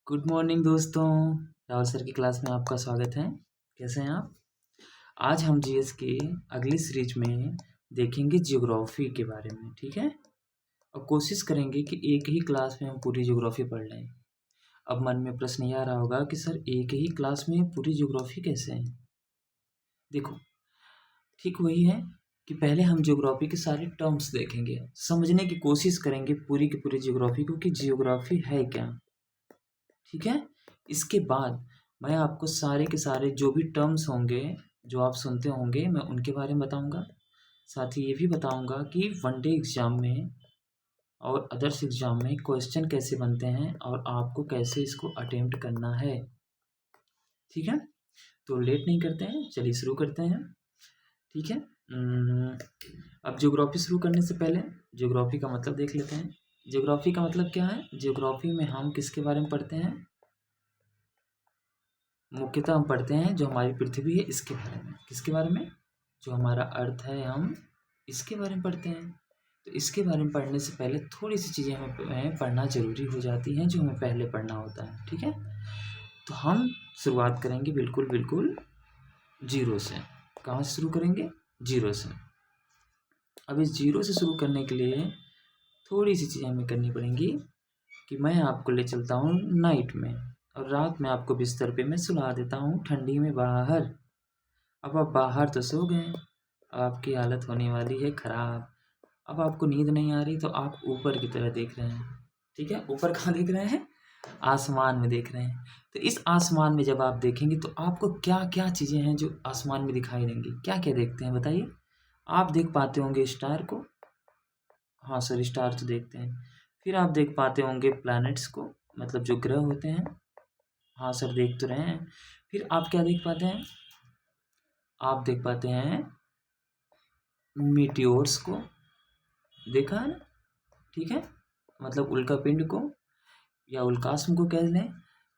Good morning दोस्तों। Rahul sir की class में आपका स्वागत है। कैसे हैं आप? आज हम जीएस की अगली सीरीज में देखेंगे ज्योग्राफी के बारे में, ठीक है। और कोशिश करेंगे कि एक ही क्लास में हम पूरी ज्योग्राफी पढ़ लें। अब मन में प्रश्न ये आ रहा होगा कि सर एक ही क्लास में पूरी ज्योग्राफी कैसे है? देखो, ठीक वही है कि पहले हम ज्योग्राफी के सारे टर्म्स देखेंगे, समझने की कोशिश करेंगे पूरी की पूरी ज्योग्राफी को कि ज्योग्राफी है क्या, ठीक है। इसके बाद मैं आपको सारे के सारे जो भी टर्म्स होंगे, जो आप सुनते होंगे, मैं उनके बारे में बताऊंगा। साथ ही ये भी बताऊंगा कि वनडे एग्ज़ाम में और अदर्स एग्ज़ाम में क्वेश्चन कैसे बनते हैं और आपको कैसे इसको अटेम्प्ट करना है, ठीक है। तो लेट नहीं करते हैं, चलिए शुरू करते हैं, ठीक है। अब ज्योग्राफी शुरू करने से पहले ज्योग्राफी का मतलब देख लेते हैं। ज्योग्राफी का मतलब क्या है? ज्योग्राफी में हम किसके बारे में पढ़ते हैं? मुख्यतः हम पढ़ते हैं जो हमारी पृथ्वी है इसके बारे में। किसके बारे में? जो हमारा अर्थ है, हम इसके बारे में पढ़ते हैं। तो इसके बारे में पढ़ने से पहले थोड़ी सी चीज़ें हमें पढ़ना ज़रूरी हो जाती हैं, जो हमें पहले पढ़ना होता है, ठीक है। तो हम शुरुआत करेंगे बिल्कुल बिल्कुल जीरो से। कहाँ से शुरू करेंगे? जीरो से। अब इस जीरो से शुरू करने के लिए थोड़ी सी चीज़ें हमें करनी पड़ेंगी कि मैं आपको ले चलता हूँ नाइट में और रात में आपको बिस्तर पे मैं सुला देता हूँ ठंडी में बाहर। अब आप बाहर तो सो गए, आपकी हालत होने वाली है ख़राब। अब आपको नींद नहीं आ रही तो आप ऊपर की तरह देख रहे हैं, ठीक है। ऊपर कहाँ देख रहे हैं? आसमान में देख रहे हैं। तो इस आसमान में जब आप देखेंगे तो आपको क्या क्या चीज़ें हैं जो आसमान में दिखाई देंगी? क्या क्या देखते हैं बताइए? आप देख पाते होंगे स्टार को, हाँ सर स्टार तो देखते हैं। फिर आप देख पाते होंगे प्लैनेट्स को, मतलब जो ग्रह होते हैं, हाँ सर देख तो रहे हैं। फिर आप क्या देख पाते हैं? आप देख पाते हैं मीटियोर्स को, देखा है ना, ठीक है, मतलब उल्का पिंड को या उल्कास्म को कह लें।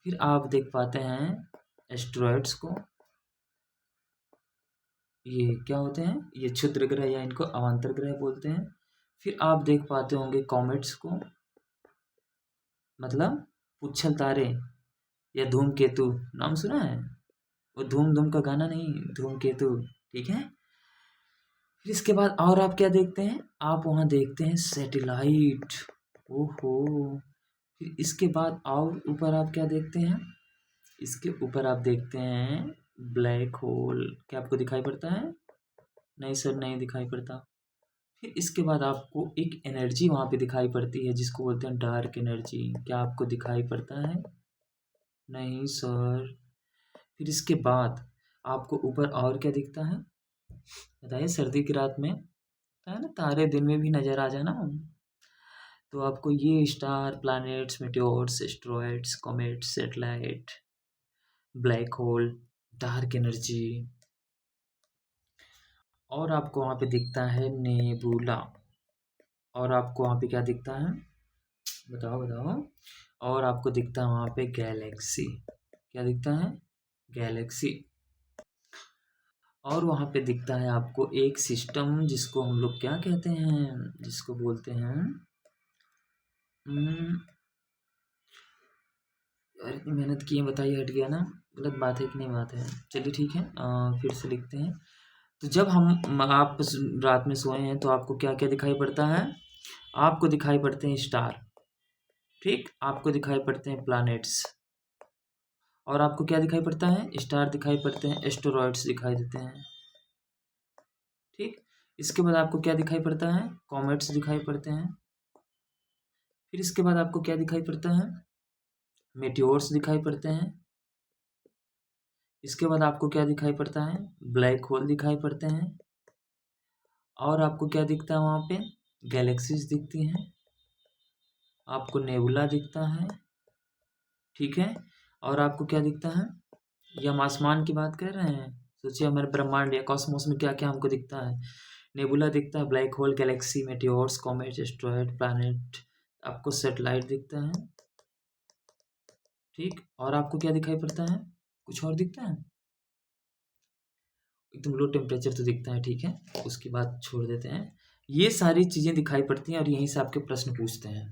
फिर आप देख पाते हैं एस्ट्रॉयड्स को, ये क्या होते हैं? ये क्षुद्र ग्रह या इनको अवांतर ग्रह बोलते हैं। फिर आप देख पाते होंगे कॉमेट्स को, मतलब पुच्छल तारे या धूमकेतु, नाम सुना है? वो धूम धूम का गाना नहीं, धूमकेतु, ठीक है। फिर इसके बाद और आप क्या देखते हैं? आप वहाँ देखते हैं सैटेलाइट, ओहो। फिर इसके बाद और ऊपर आप क्या देखते हैं? इसके ऊपर आप देखते हैं ब्लैक होल। क्या आपको दिखाई पड़ता है? नहीं सर नहीं दिखाई पड़ता। फिर इसके बाद आपको एक एनर्जी वहाँ पे दिखाई पड़ती है जिसको बोलते हैं डार्क एनर्जी। क्या आपको दिखाई पड़ता है? नहीं सर। फिर इसके बाद आपको ऊपर और क्या दिखता है? बताइए, सर्दी की रात में होता है ना, तारे दिन में भी नज़र आ जाना। तो आपको ये star, planets, meteors, asteroids, comets, satellite, black hole, dark energy, और आपको वहाँ पे दिखता है नेबुला। और आपको वहाँ पे क्या दिखता है? बताओ बताओ। और आपको दिखता है वहाँ पे गैलेक्सी। क्या दिखता है? गैलेक्सी। और वहाँ पे दिखता है आपको एक सिस्टम जिसको हम लोग क्या कहते हैं? जिसको बोलते हैं यार, इतनी मेहनत की है, बताइए हट गया ना? गलत बात है कि नहीं बात है? चलिए ठीक है, फिर से लिखते हैं। तो जब आप रात में सोए हैं तो आपको क्या क्या दिखाई पड़ता है? आपको दिखाई पड़ते हैं स्टार, ठीक, आपको दिखाई पड़ते हैं प्लैनेट्स, और आपको क्या दिखाई पड़ता है? स्टार दिखाई पड़ते हैं, एस्टेरॉइड्स दिखाई देते हैं, ठीक। इसके बाद आपको क्या दिखाई पड़ता है? कॉमेट्स दिखाई पड़ते हैं। फिर इसके बाद आपको क्या दिखाई पड़ता है? मेटियोर्स दिखाई पड़ते हैं। इसके बाद आपको क्या दिखाई पड़ता है? ब्लैक होल दिखाई पड़ते हैं। और आपको क्या दिखता है वहाँ पे? गैलेक्सीज दिखती हैं, आपको नेबुला दिखता है, ठीक है। और आपको क्या दिखता है? ये हम आसमान की बात कर रहे हैं, सोचिए हमारे ब्रह्मांड या कॉस्मोस में क्या क्या हमको दिखता है। नेबुला दिखता है, black hole, galaxy, meteors, comet, asteroid, planet, आपको सैटेलाइट दिखता है, ठीक। और आपको क्या दिखाई पड़ता है? कुछ और दिखता है? एकदम लो टेम्परेचर तो दिखता है, ठीक है, उसकी बात छोड़ देते हैं। ये सारी चीज़ें दिखाई पड़ती हैं और यहीं से आपके प्रश्न पूछते हैं,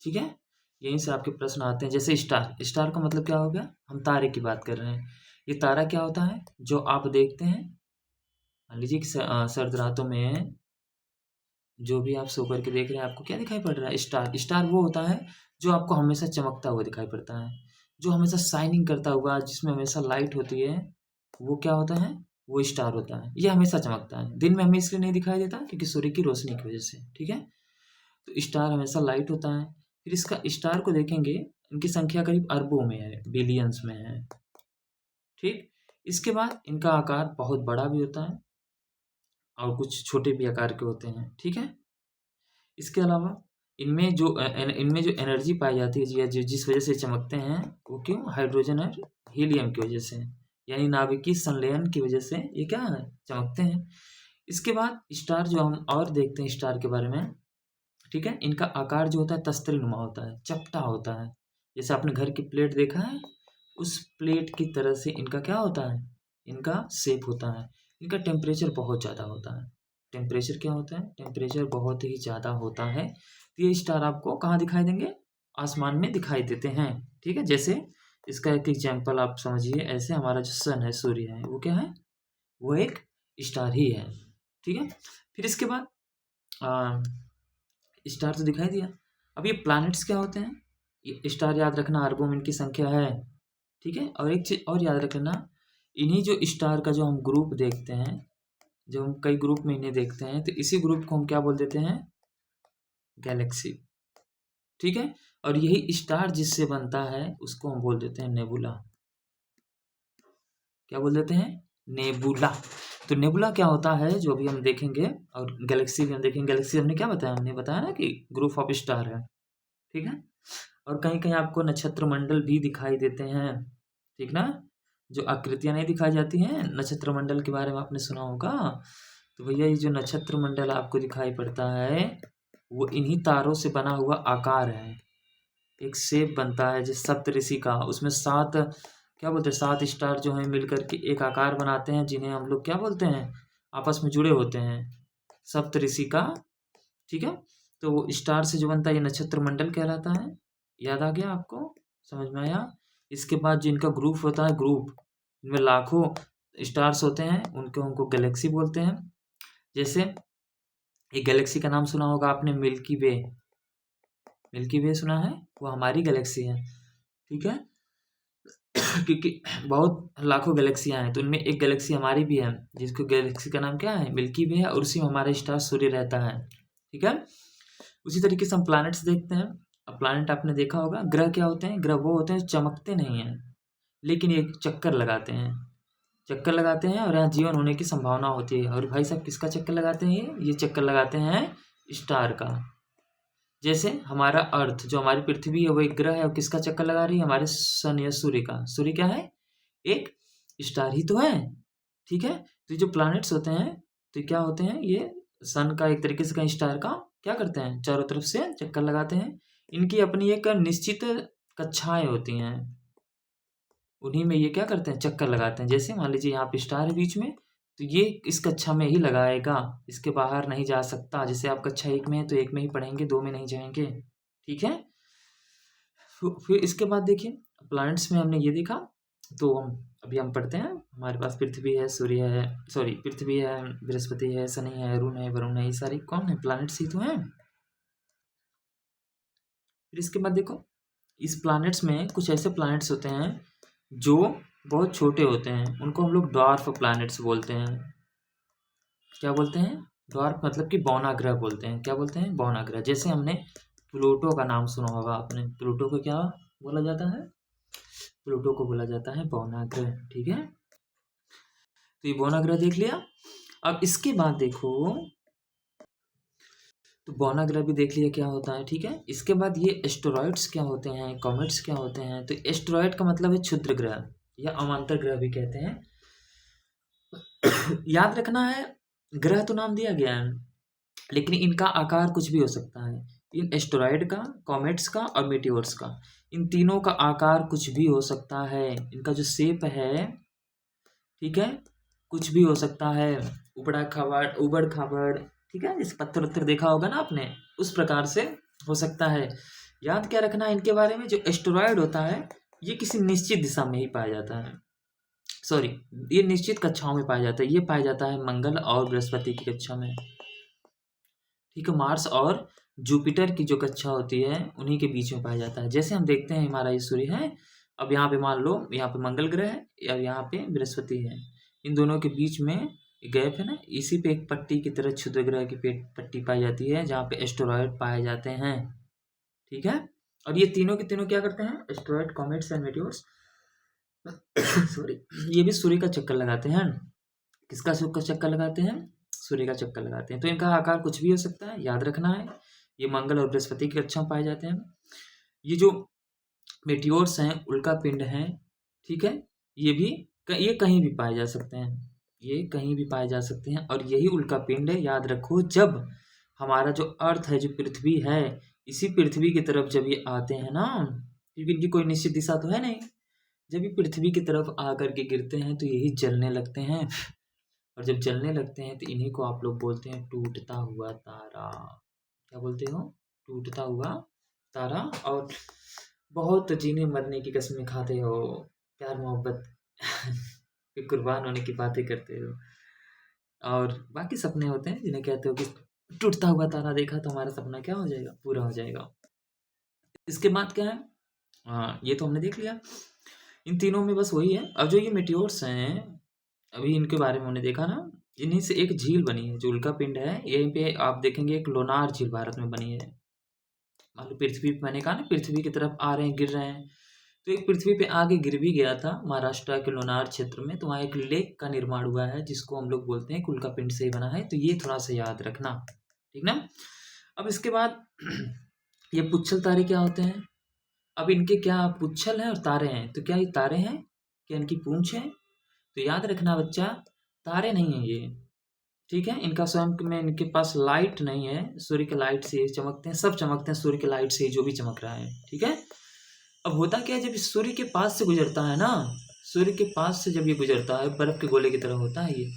ठीक है। यहीं से आपके प्रश्न आते हैं। जैसे स्टार, स्टार का मतलब क्या हो गया, हम तारे की बात कर रहे हैं। ये तारा क्या होता है, जो आप देखते हैं, मान लीजिए कि सर्द रातों में जो भी आप सो करके देख रहे हैं, आपको क्या दिखाई पड़ रहा है, स्टार। स्टार वो होता है जो आपको हमेशा चमकता हुआ दिखाई पड़ता है, जो हमेशा शाइनिंग करता हुआ, जिसमें हमेशा लाइट होती है, वो क्या होता है, वो स्टार होता है। ये हमेशा चमकता है, दिन में हमें इसलिए नहीं दिखाई देता क्योंकि सूर्य की रोशनी की वजह से, ठीक है। तो स्टार हमेशा लाइट होता है। फिर इसका स्टार को देखेंगे, इनकी संख्या करीब अरबों में है, बिलियंस में है, ठीक। इसके बाद इनका आकार बहुत बड़ा भी होता है और कुछ छोटे भी आकार के होते हैं, ठीक है। इसके अलावा इनमें जो एनर्जी पाई जाती है, या जिस वजह से चमकते हैं, वो क्यों, हाइड्रोजन और हीलियम की वजह से, यानी नाभिकीय संलयन की वजह से ये क्या है, चमकते हैं। इसके बाद स्टार जो हम और देखते हैं स्टार के बारे में, ठीक है, इनका आकार जो होता है तस्तरी नुमा होता है, चपटा होता है। जैसे आपने घर की प्लेट देखा है, उस प्लेट की तरह से इनका क्या होता है, इनका शेप होता है। इनका टेम्परेचर बहुत ज़्यादा होता है। टेम्परेचर क्या होता है, टेम्परेचर बहुत ही ज़्यादा होता है। तो ये स्टार आपको कहाँ दिखाई देंगे, आसमान में दिखाई देते हैं, ठीक है। जैसे इसका एक एग्जाम्पल आप समझिए, ऐसे हमारा जो सन है, सूर्य है, वो क्या है, वो एक स्टार ही है, ठीक है। फिर इसके बाद स्टार तो दिखाई दिया। अब ये प्लैनेट्स क्या होते हैं, ये स्टार याद रखना, अरबों में इनकी संख्या है, ठीक है। और एक चीज और याद रखना, इन्हीं जो स्टार का जो हम ग्रुप देखते हैं, जब हम कई ग्रुप में इन्हें देखते हैं, तो इसी ग्रुप को हम क्या बोल देते हैं, गैलेक्सी, ठीक है। और यही स्टार जिससे बनता है उसको हम बोल देते हैं नेबुला। क्या बोल देते हैं, नेबुला। तो नेबुला क्या होता है, जो अभी हम देखेंगे, और गैलेक्सी भी हम देखेंगे। गैलेक्सी हमने क्या बताया, हमने बताया ना कि ग्रुप ऑफ स्टार है, ठीक है। और कहीं कहीं आपको नक्षत्र मंडल भी दिखाई देते हैं, ठीक ना। जो आकृतियां नहीं दिखाई जाती हैं, नक्षत्र मंडल के बारे में आपने सुना होगा। तो भैया ये जो नक्षत्र मंडल आपको दिखाई पड़ता है, वो इन्हीं तारों से बना हुआ आकार है। एक शेप बनता है जिस सप्तऋषि का, उसमें 7 क्या बोलते हैं, 7 स्टार जो हैं मिलकर के एक आकार बनाते हैं, जिन्हें हम लोग क्या बोलते हैं, आपस में जुड़े होते हैं, सप्तऋषि का, ठीक है। तो वो स्टार से जो बनता है, ये नक्षत्र मंडल कहलाता है। याद आ गया आपको, समझ में आया। इसके बाद जो इनका ग्रुप होता है, ग्रुप इनमें लाखों स्टार्स होते हैं, उनको गैलेक्सी बोलते हैं। जैसे एक गैलेक्सी का नाम सुना होगा आपने, मिल्की वे। मिल्की वे सुना है, वो हमारी गैलेक्सी है, ठीक है। क्योंकि बहुत लाखों गैलेक्सियां हैं, तो उनमें एक गैलेक्सी हमारी भी है, जिसको गैलेक्सी का नाम क्या है, मिल्की वे है, और उसी में हमारा स्टार सूर्य रहता है, ठीक है। उसी तरीके से हम प्लैनेट्स देखते हैं। अब प्लैनेट आपने देखा होगा, ग्रह क्या होते हैं, ग्रह वो होते हैं जो चमकते नहीं हैं, लेकिन एक चक्कर लगाते हैं, चक्कर लगाते हैं, और यहाँ जीवन होने की संभावना होती है। और भाई साहब किसका चक्कर लगाते हैं, ये चक्कर लगाते हैं स्टार का। जैसे हमारा अर्थ, जो हमारी पृथ्वी है, वो एक ग्रह है, और किसका चक्कर लगा रही है, हमारे सन या सूर्य का। सूर्य क्या है, एक स्टार ही तो है, ठीक है। तो ये जो प्लैनेट्स होते हैं, तो क्या होते हैं, ये सन का एक तरीके से कहीं स्टार का क्या करते हैं, चारों तरफ से चक्कर लगाते हैं। इनकी अपनी एक निश्चित कक्षाएं होती हैं, उन्हीं में ये क्या करते हैं, चक्कर लगाते हैं। जैसे मान लीजिए यहाँ पे स्टार है बीच में, तो ये इस कक्षा में ही लगाएगा, इसके बाहर नहीं जा सकता। जैसे आप कक्षा 1 में है तो 1 में ही पढ़ेंगे, 2 में नहीं जाएंगे, ठीक है। फिर इसके बाद देखिए, प्लैनेट्स में हमने ये देखा। तो अभी हम पढ़ते हैं, हमारे पास पृथ्वी है, सूर्य है, सॉरी पृथ्वी है, बृहस्पति है, शनि है, अरुण है, वरुण है, ये सारी कौन है, प्लैनेट्स ही तो हैं। फिर इसके बाद देखो, इस प्लैनेट्स में कुछ ऐसे प्लैनेट्स होते हैं जो बहुत छोटे होते हैं, उनको हम लोग ड्वार्फ प्लैनेट्स बोलते हैं। क्या बोलते हैं, ड्वार्फ मतलब कि बौना ग्रह बोलते हैं। क्या बोलते हैं, बौना ग्रह। जैसे हमने प्लूटो का नाम सुना होगा आपने, प्लूटो को क्या बोला जाता है, प्लूटो को बोला जाता है बौना ग्रह, ठीक है। तो ये बौना ग्रह देख लिया। अब इसके बाद देखो, तो बौना ग्रह भी देख लिया क्या होता है, ठीक है। इसके बाद ये एस्टेरॉइड्स क्या होते हैं, कॉमेट्स क्या होते हैं। तो एस्टेरॉइड का मतलब है क्षुद्र ग्रह, या अवान्तर ग्रह भी कहते हैं। याद रखना है, ग्रह तो नाम दिया गया है, लेकिन इनका आकार कुछ भी हो सकता है। इन एस्टेरॉइड का, कॉमेट्स का और मीटियोर्स का, इन तीनों का आकार कुछ भी हो सकता है। इनका जो शेप है, ठीक है, कुछ भी हो सकता है। उबड़ा खाबड़, उबड़ खाबड़, ठीक है, जैसे पत्थर उत्थर देखा होगा ना आपने, उस प्रकार से हो सकता है। याद क्या रखना है इनके बारे में, जो एस्टेरॉयड होता है ये किसी निश्चित दिशा में ही पाया जाता है, सॉरी ये निश्चित कक्षाओं में पाया जाता है। ये पाया जाता है मंगल और बृहस्पति की कक्षा में, ठीक है। मार्स और जुपिटर की जो कक्षा होती है उन्हीं के बीच में पाया जाता है। जैसे हम देखते हैं हमारा ये सूर्य है, अब यहाँ पे मान लो यहाँ पे मंगल ग्रह है या यहाँ पे बृहस्पति है, इन दोनों के बीच में गैप है ना, इसी पे एक पट्टी की तरह क्षुद्र ग्रह की पट्टी पाई जाती है जहाँ पे एस्टेरॉयड पाए जाते हैं, ठीक है। और ये तीनों के तीनों क्या करते हैं, asteroid, comets and meteors sorry, ये भी सूर्य का चक्कर लगाते हैं। किसका चक्कर लगाते हैं, सूर्य का चक्कर लगाते हैं। तो इनका आकार कुछ भी हो सकता है, याद रखना है। ये मंगल और बृहस्पति की कक्षा में पाए जाते हैं। ये जो मेटियोर्स हैं, उल्का पिंड हैं, ठीक है, ये कहीं भी पाए जा सकते हैं, ये कहीं भी पाए जा सकते हैं। और यही उल्का पिंड है, याद रखो, जब हमारा जो अर्थ है, जो पृथ्वी है, इसी पृथ्वी की तरफ जब ये आते हैं ना, क्योंकि इनकी कोई निश्चित दिशा तो है नहीं, जब ये पृथ्वी की तरफ आकर के गिरते हैं तो यही जलने लगते हैं। और जब जलने लगते हैं तो इन्हीं को आप लोग बोलते हैं टूटता हुआ तारा। क्या बोलते हो, टूटता हुआ तारा। और बहुत जीने मरने की कसमें खाते हो, प्यार मोहब्बत के कुर्बान होने की बातें करते हो, और बाकी सपने होते हैं जिन्हें कहते हो कि टूटता हुआ तारा देखा तो हमारा सपना क्या हो जाएगा, पूरा हो जाएगा। इसके बाद क्या है, हाँ ये तो हमने देख लिया। इन तीनों में बस वही है। अब जो ये मेटियोर्स हैं, अभी इनके बारे में हमने देखा ना, इन्हीं से एक झील बनी है जो उल्का पिंड है, यहीं पे आप देखेंगे एक लोनार झील भारत में बनी है। मान लो पृथ्वी, मैंने कहा ना पृथ्वी की तरफ आ रहे हैं, गिर रहे हैं, तो एक पृथ्वी पे आगे गिर भी गया था महाराष्ट्र के लोनार क्षेत्र में, तो वहाँ एक लेक का निर्माण हुआ है जिसको हम लोग बोलते हैं कि उल्का पिंड से ही बना है। तो ये थोड़ा सा याद रखना, ठीक ना। अब इसके बाद ये पुच्छल तारे क्या होते हैं। अब इनके क्या पुच्छल है और तारे हैं, तो क्या ये तारे हैं, क्या इनकी पूंछ है, तो याद रखना बच्चा, तारे नहीं है ये, ठीक है। इनका स्वयं में इनके पास लाइट नहीं है, सूर्य के लाइट से ये चमकते हैं, सब चमकते हैं सूर्य के लाइट से ही, जो भी चमक रहा है, ठीक है। अब होता क्या है, जब सूर्य के पास से गुजरता है ना, सूर्य के पास से जब ये गुजरता है, बर्फ के गोले की तरह होता है ये,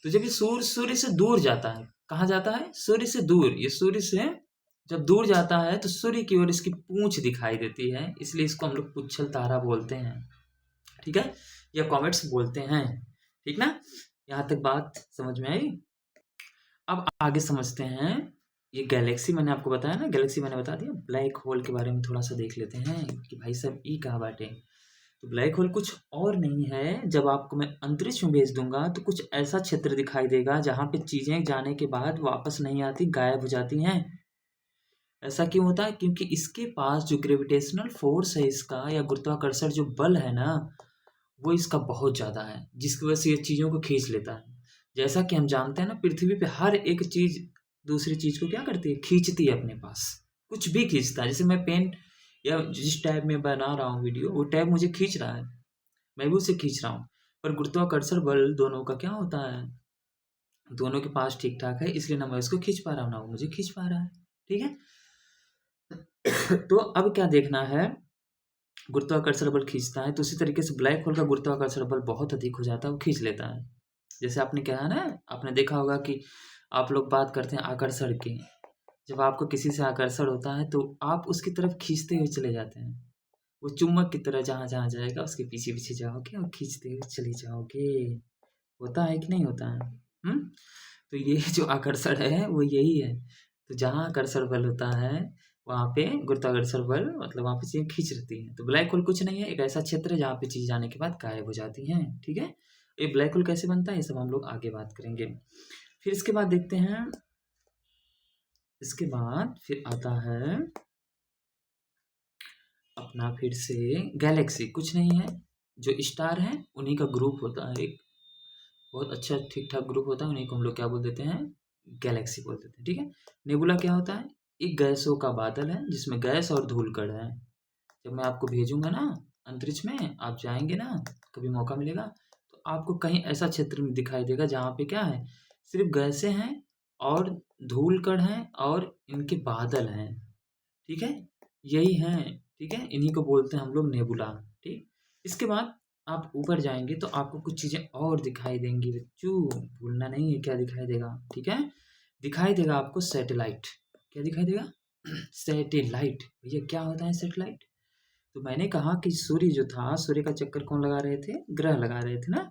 तो जब ये सूर्य से दूर जाता है, कहाँ जाता है, सूर्य से दूर, ये सूर्य से जब दूर जाता है तो सूर्य की ओर इसकी पूंछ दिखाई देती है, इसलिए इसको हम लोग पुच्छल तारा बोलते हैं, ठीक है, या कॉमेट्स बोलते हैं, ठीक ना। यहाँ तक बात समझ में आई। अब आगे समझते हैं, ये गैलेक्सी मैंने आपको बताया ना, गैलेक्सी मैंने बता दिया, ब्लैक होल के बारे में थोड़ा सा देख लेते हैं कि भाई साहब ई कहाँ बाटे। तो ब्लैक होल कुछ और नहीं है, जब आपको मैं अंतरिक्ष में भेज दूंगा तो कुछ ऐसा क्षेत्र दिखाई देगा जहाँ पे चीजें जाने के बाद वापस नहीं आती, गायब हो जाती हैं। ऐसा क्यों होता है, क्योंकि इसके पास जो ग्रेविटेशनल फोर्स है इसका, या गुरुत्वाकर्षण जो बल है ना, वो इसका बहुत ज़्यादा है, जिसकी वजह से ये चीज़ों को खींच लेता है। जैसा कि हम जानते हैं ना, पृथ्वी पे हर एक चीज़ दूसरी चीज़ को क्या करती है, खींचती है अपने पास, कुछ भी खींचता है। जैसे मैं पेन या जिस टैब में बना रहा हूँ वीडियो, वो टैब मुझे खींच रहा है, मैं भी उसे खींच रहा हूँ, पर गुरुत्वाकर्षण बल दोनों का क्या होता है, दोनों के पास ठीक ठाक है, इसलिए ना मैं उसको खींच पा रहा हूँ ना वो मुझे खींच पा रहा है, ठीक है। तो अब क्या देखना है, गुरुत्वाकर्षण बल खींचता है, तो उसी तरीके से ब्लैक होल का गुरुत्वाकर्षण बल बहुत अधिक हो जाता है, वो खींच लेता है। जैसे आपने कहा ना, आपने देखा होगा कि आप लोग बात करते हैं आकर्षण की, जब आपको किसी से आकर्षण होता है तो आप उसकी तरफ खींचते हुए चले जाते हैं, वो चुम्बक की तरह जहाँ जहाँ जाएगा उसके पीछे पीछे जाओगे और खींचते हुए चले जाओगे। होता है कि नहीं होता है, तो ये जो आकर्षण है वो यही है। तो जहाँ आकर्षण बल होता है वहाँ पे गुरुत्वाकर्षण बल, मतलब वहाँ पे चीजें खींच रहती हैं। तो ब्लैक होल कुछ नहीं है, एक ऐसा क्षेत्र है जहाँ पे चीज जाने के बाद गायब हो जाती हैं, ठीक है। ये ब्लैक होल कैसे बनता है, ये सब हम लोग आगे बात करेंगे। फिर इसके बाद देखते हैं, इसके बाद फिर आता है अपना फिर से गैलेक्सी। कुछ नहीं है, जो स्टार है उन्हीं का ग्रुप होता है, एक बहुत अच्छा ठीक ठाक ग्रुप होता है, उन्हीं को हम लोग क्या बोल देते हैं, गैलेक्सी बोल देते हैं, ठीक है। नेबुला क्या होता है, एक गैसों का बादल है जिसमें गैस और धूल कण है। जब मैं आपको भेजूंगा ना अंतरिक्ष में, आप जाएंगे ना, कभी मौका मिलेगा तो आपको कहीं ऐसा क्षेत्र में दिखाई देगा जहाँ पे क्या है, सिर्फ गैसें हैं और धूल कण हैं और इनके बादल हैं, ठीक है, यही हैं, ठीक है। इन्हीं को बोलते हैं हम लोग नेबुला, ठीक। इसके बाद आप ऊपर जाएंगे तो आपको कुछ चीज़ें और दिखाई देंगी बच्चों, भूलना नहीं है क्या दिखाई देगा, ठीक है। दिखाई देगा आपको सैटेलाइट, क्या दिखाई देगा, सैटेलाइट। भैया क्या होता है सैटेलाइट? तो मैंने कहा कि सूर्य जो था, सूर्य का चक्कर कौन लगा रहे थे? ग्रह लगा रहे थे ना।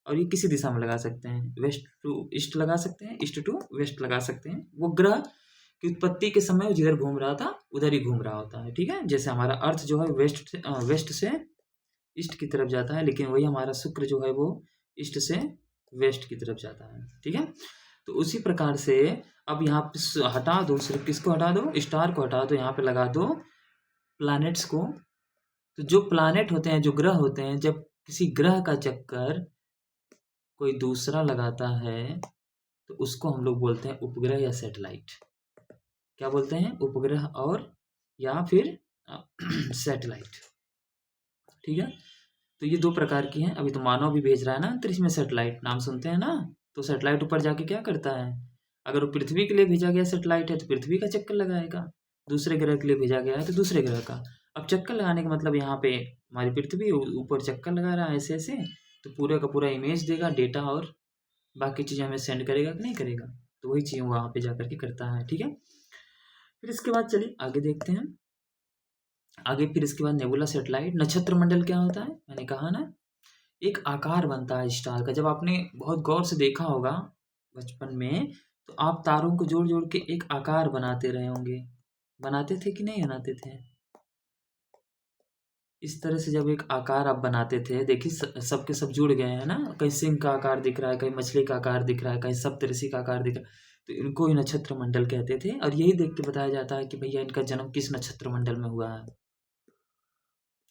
और ये किसी दिशा में लगा सकते हैं, वेस्ट टू ईस्ट लगा सकते हैं, ईस्ट टू वेस्ट लगा सकते हैं। वो ग्रह की उत्पत्ति के समय वो जिधर घूम रहा था उधर ही घूम रहा होता है, ठीक है। जैसे हमारा अर्थ जो है वेस्ट से ईस्ट की तरफ जाता है, लेकिन वही हमारा शुक्र जो है वो ईस्ट से वेस्ट की तरफ जाता है, ठीक है। तो उसी प्रकार से अब यहाँ पे हटा दो, सिर्फ किसको हटा दो? स्टार को हटा दो, यहाँ पे लगा दो प्लैनेट्स को। तो जो प्लैनेट होते हैं, जो ग्रह होते हैं, जब किसी ग्रह का चक्कर कोई दूसरा लगाता है तो उसको हम लोग बोलते हैं उपग्रह या सैटेलाइट। क्या बोलते हैं? उपग्रह और या फिर सैटेलाइट, ठीक है। तो ये दो प्रकार की हैं। अभी तो मानव भी भेज रहा है ना अंतरिक्ष में सैटेलाइट, नाम सुनते हैं ना। तो सैटेलाइट ऊपर जाके क्या करता है? अगर वो पृथ्वी के लिए भेजा गया सैटेलाइट है तो पृथ्वी का चक्कर लगाएगा, दूसरे ग्रह के लिए भेजा गया है तो दूसरे ग्रह का। अब चक्कर लगाने का मतलब यहाँ पे हमारी पृथ्वी ऊपर चक्कर लगा रहा है ऐसे ऐसे, तो पूरे का पूरा इमेज देगा, डेटा और बाकी चीज़ें हमें सेंड करेगा कि नहीं करेगा? तो वही चीज़ वहाँ पे जा करके करता है, ठीक है। फिर इसके बाद चलिए आगे देखते हैं। आगे फिर इसके बाद नेबुला सैटेलाइट। नक्षत्र मंडल क्या होता है? मैंने कहा ना, एक आकार बनता है स्टार का। जब आपने बहुत गौर से देखा होगा बचपन में, तो आप तारों को जोड़ जोड़ के एक आकार बनाते रहे होंगे। बनाते थे कि नहीं बनाते थे? इस तरह से जब एक आकार आप बनाते थे, देखिए सबके सब जुड़ गए हैं ना। कहीं सिंह का आकार दिख रहा है, कहीं मछली का आकार दिख रहा है, कहीं सप्तऋषि का आकार दिख रहा है। तो इनको ही नक्षत्र मंडल कहते थे, और यही देख के बताया जाता है कि भैया इनका जन्म किस नक्षत्र मंडल में हुआ है,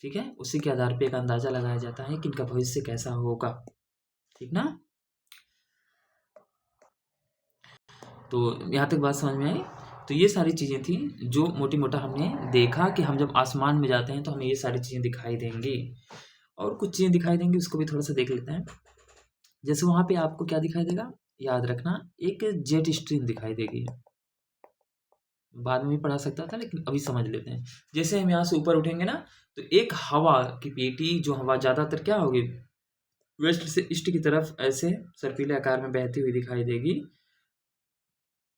ठीक है। उसी के आधार पे एक अंदाजा लगाया जाता है कि इनका भविष्य कैसा होगा, ठीक ना। तो यहाँ तक बात समझ में आई। तो ये सारी चीज़ें थी जो मोटी मोटा हमने देखा कि हम जब आसमान में जाते हैं तो हमें ये सारी चीज़ें दिखाई देंगी। और कुछ चीज़ें दिखाई देंगी, उसको भी थोड़ा सा देख लेते हैं। जैसे वहाँ पे आपको क्या दिखाई देगा, याद रखना, एक जेट स्ट्रीम दिखाई देगी। बाद में भी पढ़ा सकता था लेकिन अभी समझ लेते हैं। जैसे हम यहाँ से ऊपर उठेंगे ना, तो एक हवा की पेटी, जो हवा ज़्यादातर क्या होगी, वेस्ट से ईस्ट की तरफ ऐसे सर्पीले आकार में बहती हुई दिखाई देगी।